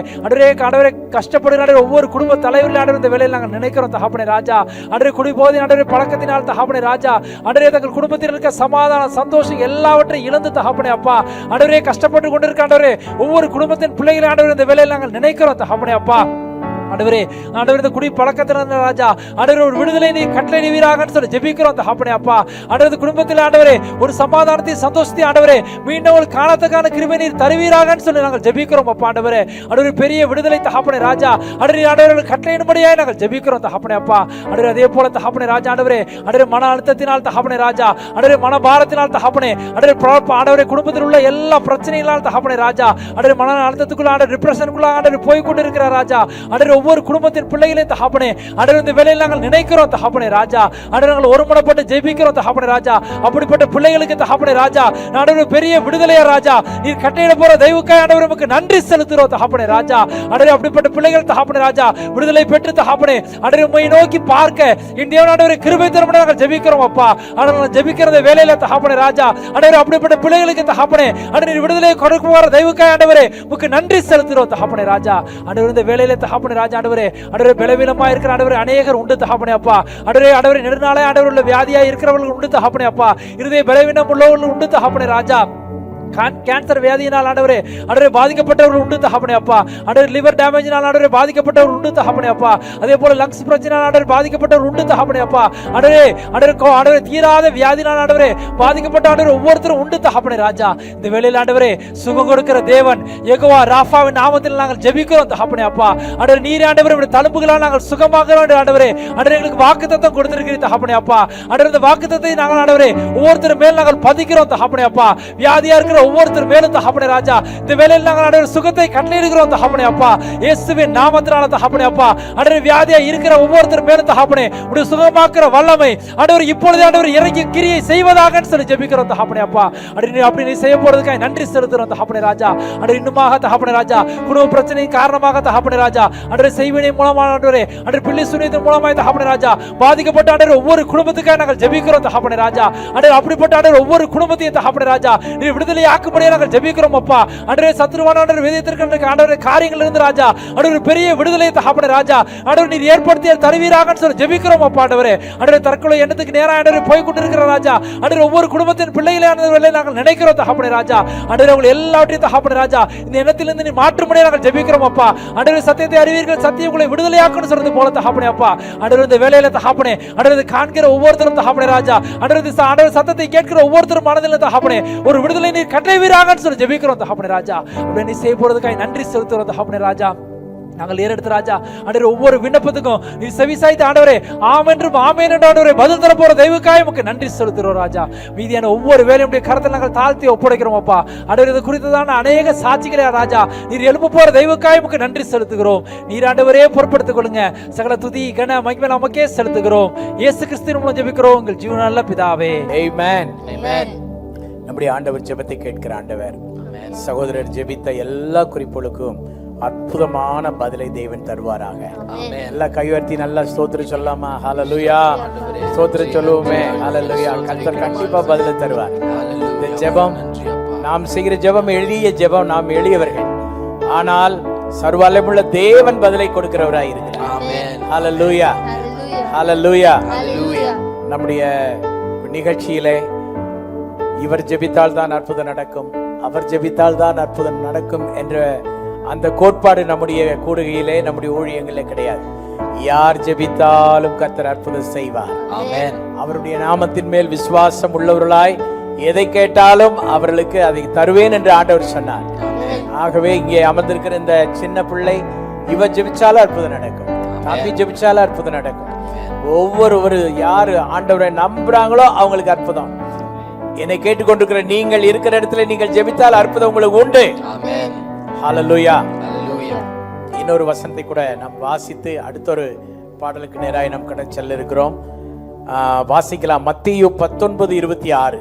ஆண்டவரே கஷ்டப்படுகிற ஒவ்வொரு குடும்ப தலைவர்கள் ஆண்டவரே இந்த வேலையில் நாங்கள் நினைக்கிறோம் தகப்பனே ராஜா. ஆண்டவரே குடிபோதை ஆண்டவரே பழக்கத்தினால் தகப்பனே ராஜா ஆண்டவரே தங்கள் குடும்பத்தில் இருக்க சமாதானம் சந்தோஷம் எல்லாவற்றையும் இழந்து தகப்பனே அப்பா ஆண்டவரே கஷ்டப்பட்டு கொண்டிருக்க ஆண்டவரே ஒவ்வொரு குடும்பத்தின் பிள்ளைகளை ஆண்டவரே இந்த வேலையில் நாங்கள் நினைக்கிறோம் தகப்பனே அப்பா. ஆண்டவரே ஆண்டவரே இந்த குடி பழக்கத்திலிருந்து ராஜா ஆண்டவரே ஒரு விடுதலை நீ கட்டளையிடுவீராகன்னு சொல்லி ஜெபிக்கிறோம் தகப்பனே அப்பா. ஆண்டவரே குடும்பத்தில் ஆண்டவரே ஒரு சமாதானத்தை சந்தோஷத்தை ஆண்டவரே மீண்டும் ஒரு காலத்துக்கான கிருபை நீர் தருவீராகன்னு சொல்லி நாங்கள் ஜெபிக்கிறோம் அப்பா. ஆண்டவரே ஆண்டவரே பெரிய விடுதலை தகப்பனே ராஜா ஆண்டவரே ஆண்டவரே கட்டளையின்படியாய் நாங்கள் ஜெபிக்கிறோம் தகப்பனே அப்பா. ஆண்டவரே அதே போல தகப்பனே ராஜா ஆண்டவரே ஆண்டவரே மன அழுத்தத்தினால் தகப்பனே ராஜா ஆண்டவரே மன பாரத்தினால் தகப்பனே ஆண்டவரே ஆண்டவரே குடும்பத்தில் உள்ள எல்லா பிரச்சனைகளால் தகப்பனே ராஜா ஆண்டவரே மன அழுத்தத்துக்குள்ள ஆண்டவரே டிப்ரெஷனுக்குள்ள ஆண்டவரே போய் கொண்டு இருக்கிற ராஜா ஆண்டவரே ஒவ்வொரு குடும்பத்தின் பிள்ளைகளையும் தகப்பனே ஆண்டவரே இந்த வேளையில் நாங்கள் நினைக்கிறோம் தகப்பனே ராஜா. ஆண்டவரே நாங்கள் ஒருமனப்பட்டு ஜெபிக்கிறோம் தகப்பனே ராஜா. அப்படிப்பட்ட பிள்ளைகளுக்கு தகப்பனே ராஜா ஆண்டவரே பெரிய விடுதலையா ராஜா நீர் கட்டளையிட போற தெய்வக்காய் ஆண்டவரே உமக்கு நன்றி செலுத்துறோம் தகப்பனே ராஜா. ஆண்டவரே அப்படிப்பட்ட பிள்ளைகள் தகப்பனே ராஜா விடுதலை பெற்று தகப்பனே ஆண்டவரே உம்மை நோக்கி பார்க்க இந்த ஆண்டவரே கிருபை தரும் நாங்கள் ஜெபிக்கிறோம் அப்பா. ஆண்டவரே ஜெபிக்கிறத வேளையில தகப்பனே ராஜா ஆண்டவரே அப்படிப்பட்ட பிள்ளைகளுக்கு தகப்பனே ஆண்டவரே விடுதலை கொடுக்குவார தெய்வக்காய் ஆண்டவரே உமக்கு நன்றி செலுத்துறோம் தகப்பனே ராஜா. ஆண்டவரே இந்த வேளையில தகப்பனே ராஜா ஆண்டவரே ஆண்டவரே பலவீனமா இருக்கிற ஆண்டவரே அநேகர் உண்டு தகப்பனே அப்பா. ஆண்டவரே ஆண்டவரே நெடுநாளே ஆண்டவரே உள்ள வியாதியா இருக்கிறவர்கள் உண்டு தகப்பனே அப்பா. இருதய பலவீனம் உள்ளவர்கள் உண்டு தகப்பனே ராஜா. கேன்சர் வியாதியினால் ஆண்டவரே ஆண்டவரே பாதிக்கப்பட்டவர்கள் உண்டு தகப்பனே அப்பா. ஆண்டவரே லிவர் டேமேஜினால் ஆண்டவரே பாதிக்கப்பட்டவர்கள் உண்டு தகப்பனே அப்பா. அதே போல லங்ஸ் பிரச்சனையால் ஆண்டவரே பாதிக்கப்பட்டவர்கள் உண்டு தகப்பனே அப்பா. ஆண்டவரே ஆண்டவரே தீராத வியாதியினால் ஆண்டவரே பாதிக்கப்பட்ட ஆண்டவரே ஒவ்வொருத்தரும் உண்டு தகப்பனே ராஜா. இந்த வேளையில் ஆண்டவரே சுகம் கொடுக்கிற தேவன் யெகோவா ராஃபாவின் நாமத்தில் நாங்கள் ஜெபிக்கிறோம் தகப்பனே அப்பா. ஆண்டவரே நீர் ஆண்டவரே உம்முடைய தழும்புகளால் நாங்கள் சுகமாகிறோம் ஆண்டவரே. ஆண்டவரே எங்களுக்கு வாக்குத்தத்தம் கொடுத்திருக்கிறீர் தகப்பனே அப்பா. ஆண்டவரே இந்த வாக்குத்தத்தத்தை நாங்கள் ஆண்டவரே ஒவ்வொருத்தர் மேல் நாங்கள் பதிக்கிறோம் தகப்பனே அப்பா. வியாதியா இருக்கிற ஒவ்வொருத்தர் மேலும் தகப்பனே ராஜா இந்த வேளையில் நாங்கள் ஆண்டவரே சுகத்தை கட்டளையிடுகிறோம் தகப்பனே அப்பா. இயேசுவின் நாமத்தினால தகப்பனே அப்பா. ஆண்டவரே வியாதியா இருக்கிற ஒவ்வொருத்தர் மேலும் தகப்பனே உம்முடைய சுகமாக்குற வல்லமை ஆண்டவரே இப்பொழுதே ஆண்டவரே இறங்கி கிரியை செய்வதாகன்னு சொல்லி ஜெபிக்கிறோம் தகப்பனே அப்பா. ஆண்டவரே அப்படி நீ செய்ய போறதுக்காக நன்றி செலுத்துறோம் தகப்பனே ராஜா. ஆண்டவரே இன்னுமாக தகப்பனே ராஜா குடும்ப பிரச்சனையின் காரணமாக தகப்பனே ராஜா ஆண்டவரே செய்வினை மூலமாக ஆண்டவரே ஆண்டவரே பிள்ளை சுனியத்தின் மூலமாக தகப்பனே ராஜா பாதிக்கப்பட்ட ஆண்டவரே ஒவ்வொரு குடும்பத்துக்காக நாங்கள் ஜெபிக்கிறோம் தகப்பனே ராஜா. ஆண்டவரே அப்படிப்பட்ட ஆண்டவரே ஒவ்வொரு குடும்பத்தையும் தகப்பனே ராஜா நீ விடுதலை ஆக்கும்படியாக நாங்கள் ஜெபிக்கிறோம் அப்பா. ஆண்டவரே சத்துருவான ஆண்டவரே விதத்திற்கு ஆண்டவரே காரியங்கள் இருந்து ராஜா ஆண்டவரே பெரிய விடுதலை தகப்பனே ராஜா ஆண்டவரே நீர் ஏற்படுத்திய தருவீராகன்னு சொல்லி ஜெபிக்கிறோம் அப்பா. ஆண்டவரே ஆண்டவரே தற்கொலை எண்ணத்துக்கு நேரா ஆண்டவரே போய் கொண்டிருக்கிற ராஜா ஆண்டவரே ஒவ்வொரு குடும்பத்தின் பிள்ளைகளை ஆண்டவரே நாங்கள் நினைக்கிறோம் தகப்பனே ராஜா. ஆண்டவரே உங்களை எல்லாவற்றையும் தகப்பனே ராஜா இந்த எண்ணத்திலிருந்து நீ மாற்றும்படியாக நாங்கள் ஜெபிக்கிறோம் அப்பா. ஆண்டவரே சத்தியத்தை அறிவீர்கள் சத்தியம் உங்களை விடுதலையாக்குன்னு சொல்றது போல தகப்பனே அப்பா. ஆண்டவரே இந்த வேளையில தகப்பனே ஆண்டவரே காண்கிற ஒவ்வொருத்தரும் தகப்பனே ராஜா ஆண்டவரே சத்தத்தை கேட்கிற ஒவ்வொருத்தரும் மனதில் தகப்பனே ஒரு விடுதலை நீர் கட்டளைவீராகன்னு சொல்லி ஜெபிக்கிறோம் தகப்பனே ராஜா. அப்படியே நீ செய்ய போறதுக்காக நன்றி செலுத்துறோம் தகப்பனே ராஜா. நாங்கள் ஏறெடுத்து ராஜா ஆண்டவரே ஒவ்வொரு விண்ணப்பத்துக்கும் நீ செவிசாய்த்து ஆண்டவரே ஆமென்றும் ஆமென் என்று ஆண்டவரே பதில் தர போற தெய்வக்காய் உமக்கு நன்றி செலுத்துறோம் ராஜா. மீதியான ஒவ்வொரு வேலையுடைய கரத்தில் நாங்கள் தாழ்த்தி ஒப்படைக்கிறோம் அப்பா. ஆண்டவரே இது குறித்ததான அநேக சாட்சிகளே ராஜா நீர் எழுப்ப போற தெய்வக்காய் உமக்கு நன்றி செலுத்துகிறோம். நீர் ஆண்டவரே பொறுப்படுத்திக் கொள்ளுங்க. சகல துதி கன மகிமை நமக்கே செலுத்துகிறோம். இயேசு கிறிஸ்துவின் மூலம் ஜெபிக்கிறோம் எங்கள் ஜீவனுள்ள பிதாவே. ஆமென். ஆமென். நம்முடைய ஆண்டவர் ஜெபத்தை கேட்கிற ஆண்டவர். சகோதரர் ஜெபித்த எல்லா குறிப்புகளுக்கும் அற்புதமான பதிலை தேவன் தருவாராக. எல்லா கையர்த்தி நல்லா ஸ்தோத்திரம் சொல்லலாமா? ஹல்லேலூயா. ஸ்தோத்திரம் சொல்லுவோமே. ஹல்லேலூயா. கர்த்தர் கண்டிப்பா பதிலை தருவார். இந்த ஜெபம் நாம் செய்கிற ஜெபம் எளிய ஜெபம். நாம் எளியவர்கள், ஆனால் சர்வவல்லமையுள்ள தேவன் பதிலை கொடுக்கிறவராய் இருக்கிறார். ஹல்லேலூயா. ஹல்லேலூயா. நம்முடைய நிகழ்ச்சியிலே இவர் ஜெபித்தால் தான் அற்புதம் நடக்கும், அவர் ஜெபித்தால் தான் அற்புதம் நடக்கும் என்ற அந்த கோட்பாடு நம்முடைய கூடுகையிலே நம்முடைய ஊழியங்களே கிடையாது. யார் ஜெபித்தாலும் கர்த்தர் அற்புதம் செய்வார். ஆமென். அவருடைய நாமத்தின் மேல் விசுவாசம் உள்ளவர்களாய் எதை கேட்டாலும் அவர்களுக்கு அதை தருவேன் என்று ஆண்டவர் சொன்னார். ஆகவே இங்கே அமர்ந்திருக்கிற இந்த சின்ன பிள்ளை இவர் ஜெபிச்சாலும் அற்புதம் நடக்கும், தம்பி ஜெபிச்சாலும் அற்புதம் நடக்கும். ஒவ்வொரு யாரு ஆண்டவரை நம்புறாங்களோ அவங்களுக்கு அற்புதம். என்னை கேட்டுக்கொண்டிருக்கிற நீங்கள் இருக்கிற இடத்துல நீங்கள் ஜெபித்தால் அற்புதம் உங்களுக்கு உண்டு. ஆமென். ஹல்லேலூயா. ஹல்லேலூயா. இன்னொரு வசனத்தை கூட நாம் வாசித்து அடுத்த ஒரு பாடலுக்கு நேராக நாம் கடந்து செல்ல இருக்கிறோம். வாசிக்கலாம். மத்தேயு 19:26.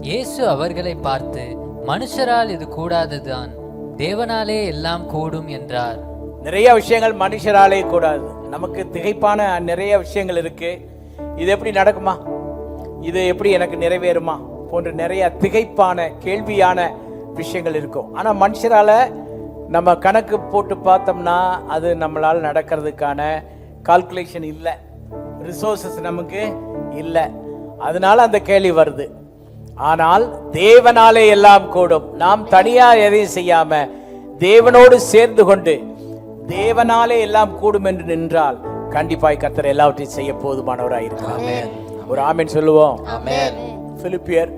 இயேசு அவர்களை பார்த்து, மனுஷரால் இது கூடாததுதான், தேவனாலே எல்லாம் கூடும் என்றார். நிறைய விஷயங்கள் மனுஷராலே கூடாது. நமக்கு திகைப்பான நிறைய விஷயங்கள் இருக்கு. இது எப்படி நடக்குமா, இது எப்படி எனக்கு நிறைவேறுமா போன்ற நிறைய திகைப்பான கேள்வியான விஷயங்கள் இருக்கும். ஆனா மனுஷரால நம்ம கணக்கு போட்டு பார்த்தோம்னா அது நம்மளால் நடக்கிறதுக்கான கால்குலேஷன் இல்லை, ரிசோர்சஸ் நமக்கு இல்லை. அதனால அந்த கேள்வி வருது. ஆனால் தேவனாலே எல்லாம் கூடும். நாம் தனியா எதையும் செய்யாம தேவனோடு சேர்ந்து கொண்டு தேவனாலே எல்லாம் கூடும் என்று நின்றால் கண்டிப்பாய் கர்த்தர் எல்லாவற்றையும் செய்ய போதுமானவராய் இருக்கிறார். ஒரு ஆமென் சொல்லுவோம். பிலிப்பியர்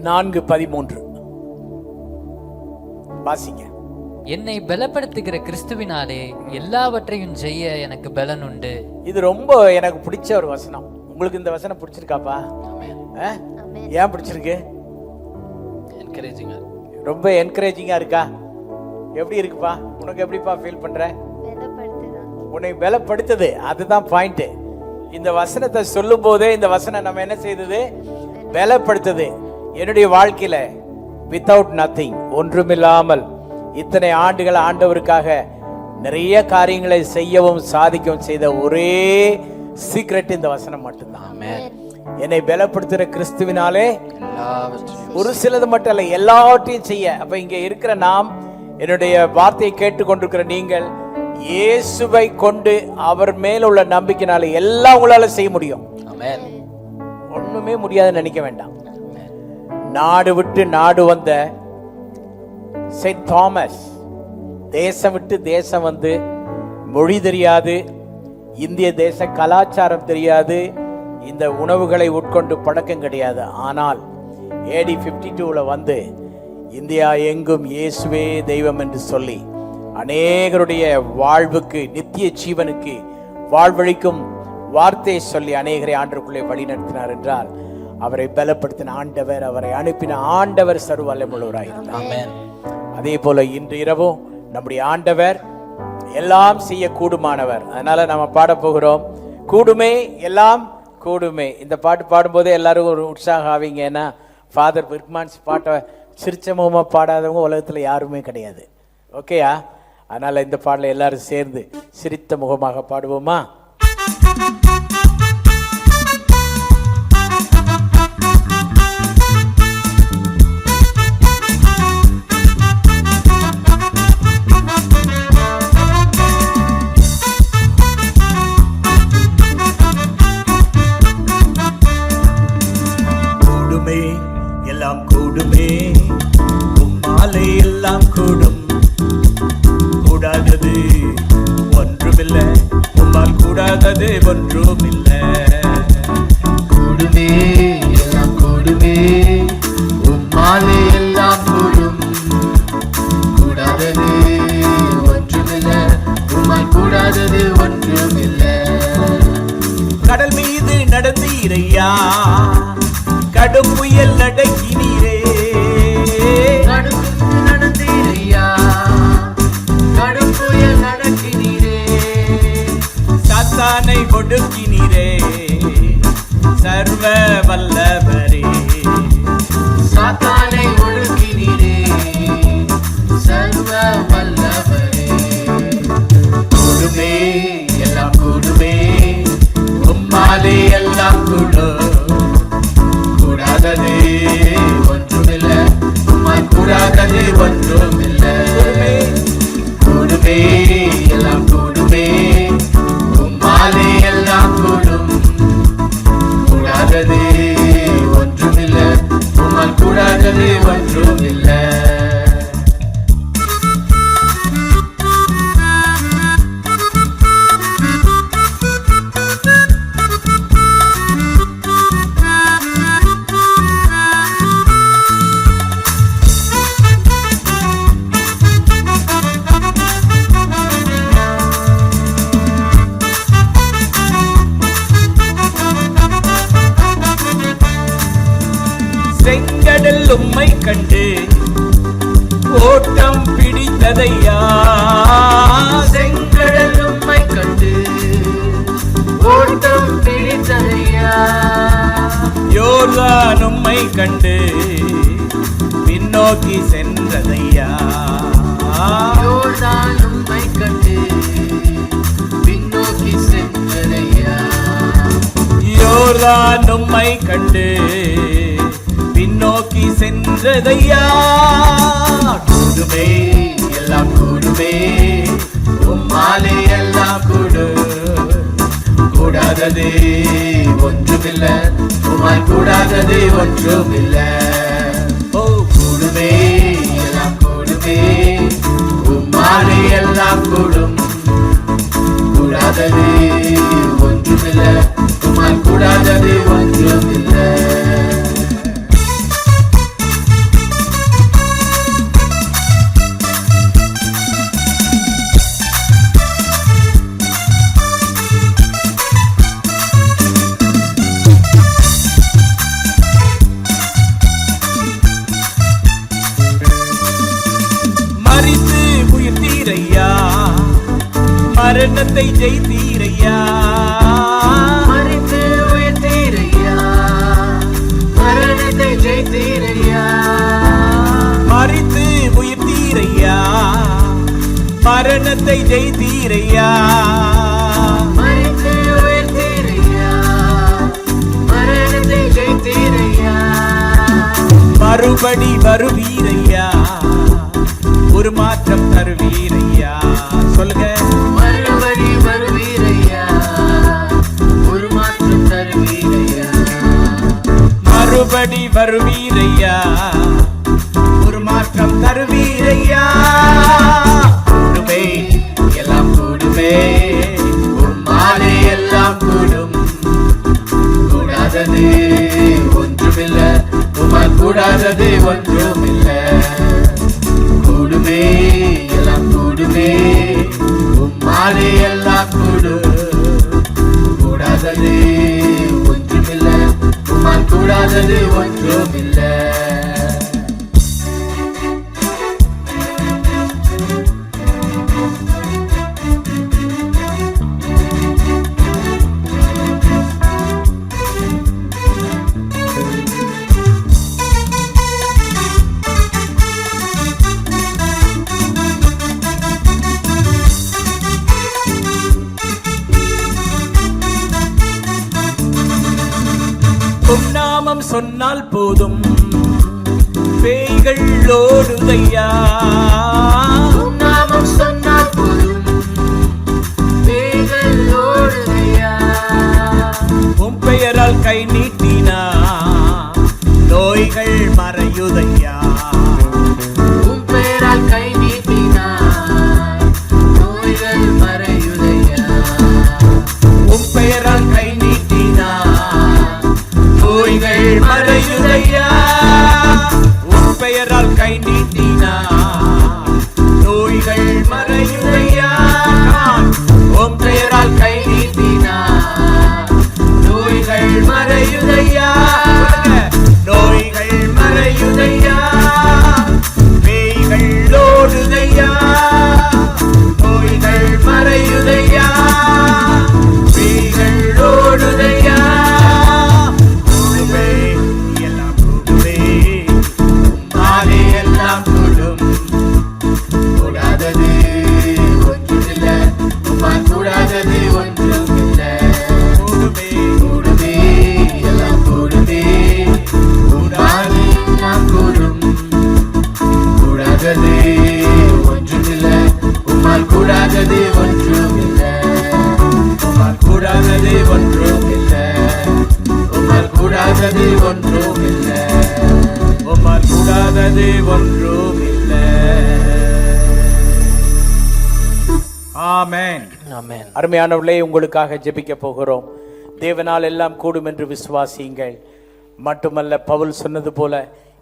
4:13 வாசிங்க. என்னை பலப்படுத்துகிற கிறிஸ்துவினாலே எல்லாவற்றையும் செய்ய எனக்கு பலன் உண்டு. இது ரொம்ப எனக்கு பிடிச்ச ஒரு வசனம். உங்களுக்கு இந்த வசனம் பிடிச்சிருக்காப்பா? ஏன் பிடிச்சிருக்கு? ரொம்ப என்கரேஜிங்கா இருக்கா? எப்படி இருக்குப்பா? உனக்கு எப்படிப்பா ஃபீல் பண்ற? உன்னை பலப்படுத்துது. அதுதான் பாயிண்ட். இந்த வசனத்தை சொல்லும் போதே இந்த வசனம் நம்ம என்ன செய்தது? பலப்படுத்துது. என்னுடைய வாழ்க்கையில வித்தவுட் நத்திங், ஒன்றுமில்லாமல் இத்தனை ஆண்டுகள் ஆண்டவருக்காக நிறைய காரியங்களை செய்யவும் சாதிக்கவும் செய்த ஒரே சீக்ரெட் இந்த வசனம் மட்டும்தான். என்னை பலப்படுத்துகிற கிறிஸ்துவினாலே ஒரு சிலது மட்டும் அல்ல, எல்லாவற்றையும் செய்ய. அப்ப இங்க இருக்கிற நாம், என்னுடைய வார்த்தையை கேட்டுக்கொண்டிருக்கிற நீங்கள், இயேசுவை கொண்டு அவர் மேல உள்ள நம்பிக்கைனால எல்லாம் உங்களால செய்ய முடியும். ஒண்ணுமே முடியாதுன்னு நினைக்க வேண்டாம். நாடு விட்டு நாடு வந்த செயின்ட் தாமஸ், தேசம் விட்டு தேசம் வந்து, மொழி தெரியாது, இந்திய தேச கலாச்சாரம் தெரியாது, இந்த உணவுகளை உட்கொண்டு பழக்கம் கிடையாது. ஆனால் AD 52 வந்து இந்தியா எங்கும் இயேசுவே தெய்வம் என்று சொல்லி அநேகருடைய வாழ்வுக்கு, நித்திய ஜீவனுக்கு வாழ்வழிக்கும் வார்த்தையை சொல்லி அநேகரை ஆண்டவருக்குள்ளே வழி நடத்தினார் என்றால், அவரை பலப்படுத்தின ஆண்டவர், அவரை அனுப்பின ஆண்டவர் சர்வ வல்லமையுள்ளவராய் இருந்தார். அதே போல இன்று இரவும் நம்முடைய ஆண்டவர் எல்லாம் செய்ய கூடுமானவர். அதனால நம்ம பாட போகிறோம், கூடுமே எல்லாம் கூடுமே. இந்த பாட்டு பாடும்போதே எல்லாரும் ஒரு உற்சாகம் ஆவீங்க. ஏன்னா ஃபாதர் பிர்க்மான்ஸ் பாட்டை சிரிச்ச முகமாக பாடாதவங்க உலகத்தில் யாருமே கிடையாது. ஓகேயா? அதனால இந்த பாடலை எல்லாரும் சேர்ந்து சிரித்த முகமாக பாடுவோமா? எல்லாம் கூடுமே, உம்மாலே எல்லாம் கூடும், கூடாதது ஒன்றுமில்லை, உம்மால் கூடாதது ஒன்றுமில்லை. கூடுமே எல்லாம் கூடுமே, உம்மாலே எல்லாம் கூடும், கூடாதது ஒன்றுமில்லை, உம்மால் கூடாதது ஒன்றுமில்லை. கடல் மீது நடந்தீரையா, கடும் புயல் நடக்கினீரே, நடந்தீரையா, கடும் புயல் நடக்கினீரே, சாத்தானை ஒடுக்கினீரே, சர்வ வல்லவரே, சாத்தானை ஒடுக்கினீரே, சர்வ வல்லவரே. கூடுமே எல்லாம் கூடுமே, உம்மாலே எல்லாம் கூடும், கூடாதது ஒன்றுமில்லை, உம்மால் கூடாதது ஒன்றுமில்லை. கூடுமே எல்லாம் கூடுமே, உம்மாலே எல்லாம் கூடும், கூடாதது ஒன்றுமில்லை, உம்மால் கூடாதது ஒன்றுமில்லை. செங்கடல் உம்மை கண்டு ஓட்டம் பிடித்ததையா, செங்கடல் உம்மை கண்டு ஓட்டம் பிடித்ததையா, யோர்தான் உம்மை கண்டு பின்னோக்கி சென்றதையா, யோர்தான் உம்மை கண்டு பின்னோக்கி சென்றதையா, யோர்தான் உம்மை கண்டு பின்னோக்கி சென்றதையா. கூடுமே எல்லாம் கூடுமே, உம்மாலே எல்லாம் கூடும், கூடாதது ஒன்றுமில்லை, உம்மால் கூடாதது ஒன்றுமில்லை. ஓ கூடுமே எல்லாம் கூடுமே, உம்மாலே எல்லாம் கூடும், கூடாதது ஒன்றுமில்லை, உம்மால் கூடாதது ஒன்றுமில்லை. மரித்து உயிர்த்தீரையா, மரண மரணத்தை ஜெயித்தீரையா, மரித்து உயிர்த்தீரையா, மரணத்தை ஜெயித்தீரையா, மரித்து உயிர்த்தீரையா, மரணத்தை ஜெயித்தீரையா, மரித்து உயிர்த்தீரையா, மரணத்தை ஜெயித்தீரையா, மறுபடி வருவீரையா, ஒரு மாற்றம் தருவீரையா. சொல்லுங்க, மறுபடி வருவீரையா, ஒரு மாற்றம் தருவீரையா, மறுபடி வருவீரையா, ஒரு மாற்றம் தருவீரையா. கூடுமே எல்லாம் கூடுமே, உம்மாலே எல்லாம் கூடும், கூடாதது ஒன்றுமில்ல, உம்மால் கூடாதது ஒன்றுமில்ல. கூடுமே எல்லாம் கூடுமே, உம்மாலே எல்லாம் கூடும், கூடாதது ஒன்றுமில்ல, உம்மால் கூடாதது ஒன்றுமில்ல. உம் நாமம் சொன்னால் போதும், பேய்கள் ஓடுதையா, உம் நாமம் சொன்னால் போதும், பேய்கள் ஓடுதையா, உம் பெயரால் கை நீட்டினா நோய்கள் மறையுதையா, உம் பெயரால் கை நீட்டினார், நோய்கள் மறையுதையா, உம் பெயரால் கை நீட்டினா நோய்கள் மறையுதையா, உம் பெயரால் கை நீட்டினா நோய்கள் மறையுதையா, உம் பெயரால் கை நீட்டினார், நோய்கள் மறையுதையா, நோய்கள் மறையுதையா, பேய்கள் ஓடுதையா, நோய்கள் மறையுதையா, பேய்கள் ஓடுதையா. கூடுமே எல்லாம் கூடுமே, உம்மாலே எல்லாம் கூடும், கூடாதது ஒன்றுமில்ல, உம்மால் கூடாதது ஒன்றுமில்ல. கூடுமே கூடுமே எல்லாம் கூடுமே, உம்மாலே எல்லாம் கூடும், கூடாதது ஒன்றுமில்ல, உம்மால் கூடாதது ஒன்றுமில்ல. உம்மால் கூடாதது ஒன்றுமில்ல, உம்மால் கூடாதது ஒன்றுமில்ல. உம்மால் கூடாதது ஒன்றும் இல்லை. ஆமென். ஆமென். அருமையானவர்களே, உங்களுக்காக ஜெபிக்க போகிறோம். தேவனால் எல்லாம் கூடும் என்று விசுவாசியுங்கள். மட்டுமல்ல, பவுல் சொன்னது போல,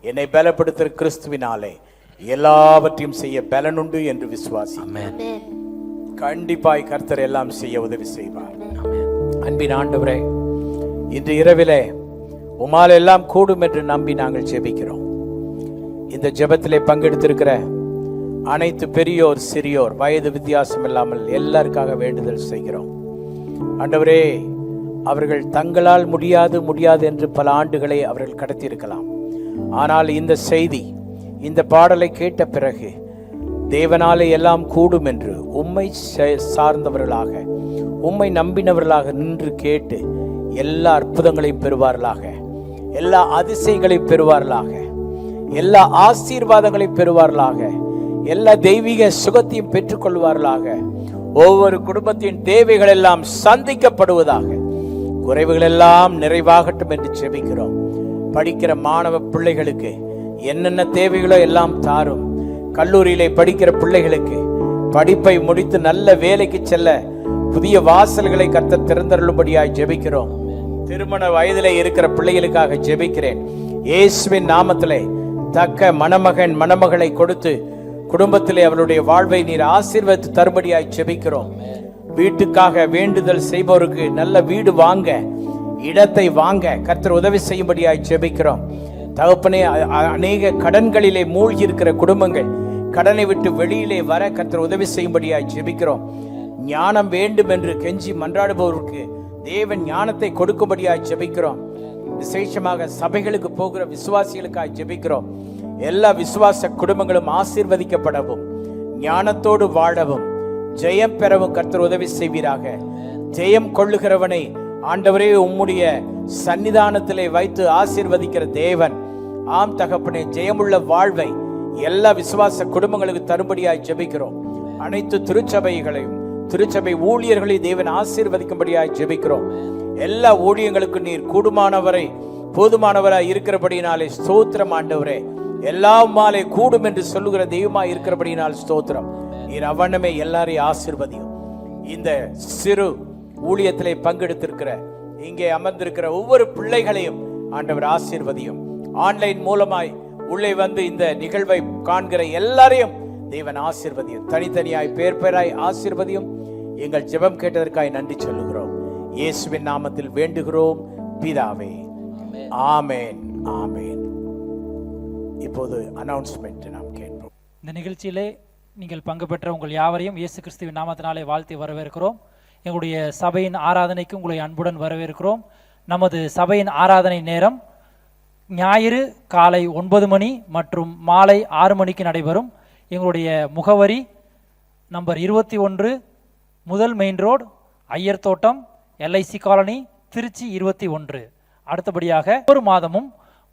என்னை பலப்படுத்துகிற கிறிஸ்துவினாலே எல்லாவற்றையும் செய்ய பலனுண்டு என்று விசுவாசி. கண்டிப்பாய் கர்த்தர் எல்லாம் செய்ய உதவி செய்வார். அன்பின் ஆண்டவரே, இன்று இரவிலே உமால் எல்லாம் கூடும் என்று நம்பி நாங்கள் ஜெபிக்கிறோம். இந்த ஜெபத்திலே பங்கெடுத்திருக்கிற அனைத்து பெரியோர் சிறியோர் வயது வித்தியாசம் இல்லாமல் எல்லாருக்காக வேண்டுதல் செய்கிறோம். ஆண்டவரே, அவர்கள் தங்களால் முடியாது என்று பல ஆண்டுகளை அவர்கள் கடத்தியிருக்கலாம். ஆனால் இந்த செய்தி, இந்த பாடலை கேட்ட பிறகு தேவனாலே எல்லாம் கூடும் என்று உம்மை சார்ந்தவர்களாக, உம்மை நம்பினவர்களாக நின்று கேட்டு எல்லா அற்புதங்களையும் பெறுவார்களாக, எல்லா அதிசயங்களையும் பெறுவார்களாக, எல்லா ஆசீர்வாதங்களையும் பெறுவார்களாக, எல்லா தெய்வீக சுகத்தையும் பெற்றுக்கொள்வார்களாக. ஒவ்வொரு குடும்பத்தின் தேவைகள் எல்லாம் சந்திக்கப்படுவதாக, குறைவுகள் எல்லாம் நிறைவாகட்டும் என்று ஜெபிக்கிறோம். படிக்கிற மாணவ பிள்ளைகளுக்கு என்னென்ன தேவைகளோ எல்லாம் தாரும். கல்லூரியிலே படிக்கிற பிள்ளைகளுக்கு படிப்பை முடித்து நல்ல வேலைக்கு செல்ல புதிய வாசல்களை கர்த்தர் திறந்தருளும்படியாய் ஜெபிக்கிறோம். திருமண வயதிலே இருக்கிற பிள்ளைகளுக்காக ஜெபிக்கிறேன். இயேசுவின் நாமத்திலே தக்க மணமகன் மணமகளை கொடுத்து குடும்பத்திலே அவருடைய வாழ்வை நீர் ஆசீர்வதித்து தரும்படியாய் ஜெபிக்கிறோம். வீட்டுக்காக வேண்டுதல் செய்பவருக்கு நல்ல வீடு வாங்க, இடத்தை வாங்க கர்த்தர் உதவி செய்யும்படியாய் ஜெபிக்கிறோம். தகப்பனே, அநேக கடன்களிலே மூழ்கி இருக்கிற குடும்பங்கள் கடனை விட்டு வெளியிலே வர கர்த்தர் உதவி செய்யும்படியாய் ஜெபிக்கிறோம். ஞானம் வேண்டும் என்று கெஞ்சி மன்றாடுபவருக்கு தேவன் ஞானத்தை கொடுக்கும்படியாய் ஜெபிக்கிறோம். விசேஷமாக சபைகளுக்கு போகிற விசுவாசிகளுக்காய் ஜெபிக்கிறோம். எல்லா விசுவாச குடும்பங்களும் ஆசீர்வதிக்கப்படவும், ஞானத்தோடு வாழவும், ஜெயம் பெறவும் கர்த்தர் உதவி செய்வீராக. ஜெயம் கொள்ளுகிறவனை ஆண்டவரே உம்முடைய சன்னிதானத்திலே வைத்து ஆசீர்வதிக்கிற தேவன். ஆம் தகப்பனே, ஜெயமுள்ள வாழ்வை எல்லா விசுவாச குடும்பங்களுக்கு தரும்படியாய் ஜெபிக்கிறோம். அனைத்து திருச்சபைகளையும் திருச்சபை ஊழியர்களை தேவன் ஆசீர்வதிக்கும்படியாய் ஜெபிக்கிறோம். எல்லா ஊழியங்களுக்கு நீர் கூடுமானவரை போதுமானவராய் இருக்கிறபடினாலே ஸ்தோத்திரம் ஆண்டவரே. எல்லாம் மாலை கூடும் என்று சொல்லுகிற தெய்வமாய் இருக்கிறபடினால் ஸ்தோத்திரம். நீர் அவனமே எல்லாரையும் ஆசீர்வதியும். இந்த சிறு ஊழியத்திலே பங்கெடுத்திருக்கிற இங்கே அமர்ந்திருக்கிற ஒவ்வொரு பிள்ளைகளையும் ஆண்டவர் ஆசீர்வதியும். ஆன்லைன் மூலமாய் உள்ளே வந்து இந்த நிகழ்வை காண்கிற எல்லாரையும் தேவன் ஆசீர்வதியும். தனித்தனியாய் பேராய் ஆசீர்வதியும். எங்கள் ஜெபம் கேட்டதற்காய் நன்றி சொல்லுகிறோம். இயேசுவின் நாமத்தில் வேண்டுகிறோம் பிதாவே. ஆமென், ஆமென். இப்போது அனௌன்ஸ்மெண்ட் நாம் கேட்போம். இந்த நிகழ்ச்சியிலே நீங்கள் பங்கு பெற்ற உங்கள் யாவரையும் இயேசு கிறிஸ்துவின் நாமத்தினாலே வாழ்த்தி வரவேற்கிறோம். எங்களுடைய சபையின் ஆராதனைக்கு உங்களை அன்புடன் வரவேற்கிறோம். நமது சபையின் ஆராதனை நேரம் ஞாயிறு காலை 9 மணி மற்றும் மாலை 6 மணிக்கு நடைபெறும். எங்களுடைய முகவரி நம்பர் 21 முதல் மெயின் ரோடு, ஐயர் தோட்டம், LIC காலனி, திருச்சி 21. அடுத்தபடியாக ஒவ்வொரு மாதமும்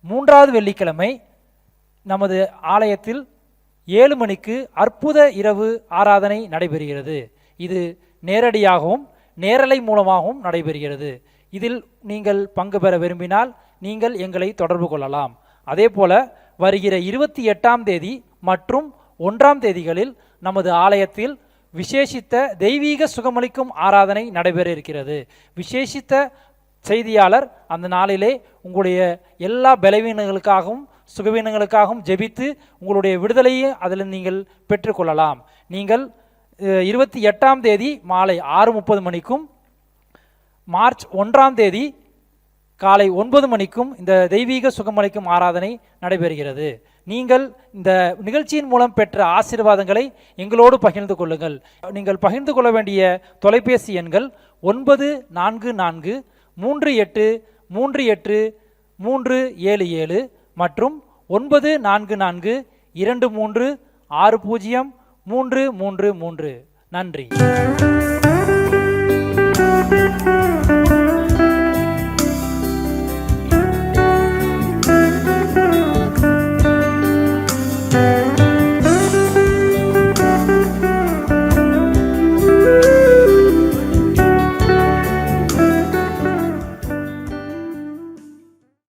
3வது வெள்ளிக்கிழமை நமது ஆலயத்தில் 7 மணிக்கு அற்புத இரவு ஆராதனை நடைபெறுகிறது. இது நேரடியாகவும் நேரலை மூலமாகவும் நடைபெறுகிறது. இதில் நீங்கள் பங்கு பெற விரும்பினால் நீங்கள் எங்களை தொடர்பு கொள்ளலாம். அதே போல வருகிற 28ஆம் தேதி மற்றும் 1ஆம் தேதிகளில் நமது ஆலயத்தில் விசேஷித்த தெய்வீக சுகமளிக்கும் ஆராதனை நடைபெற இருக்கிறது. விசேஷித்த செய்தியாளர் அந்த நாளிலே உங்களுடைய எல்லா பலவீனங்களுக்காகவும் சுகவீனங்களுக்காகவும் ஜெபித்து உங்களுடைய விடுதலையை அதில் நீங்கள் பெற்றுக்கொள்ளலாம். நீங்கள் 28ஆம் தேதி மாலை 6:30 மணிக்கும் மார்ச் 1ஆம் தேதி காலை 9 மணிக்கும் இந்த தெய்வீக சுகமளிக்கும் ஆராதனை நடைபெறுகிறது. நீங்கள் இந்த நிகழ்ச்சியின் மூலம் பெற்ற ஆசீர்வாதங்களை எங்களோடு பகிர்ந்து கொள்ளுங்கள். நீங்கள் பகிர்ந்து கொள்ள வேண்டிய தொலைபேசி எண்கள் 9438383877 மற்றும் 9442360333. நன்றி.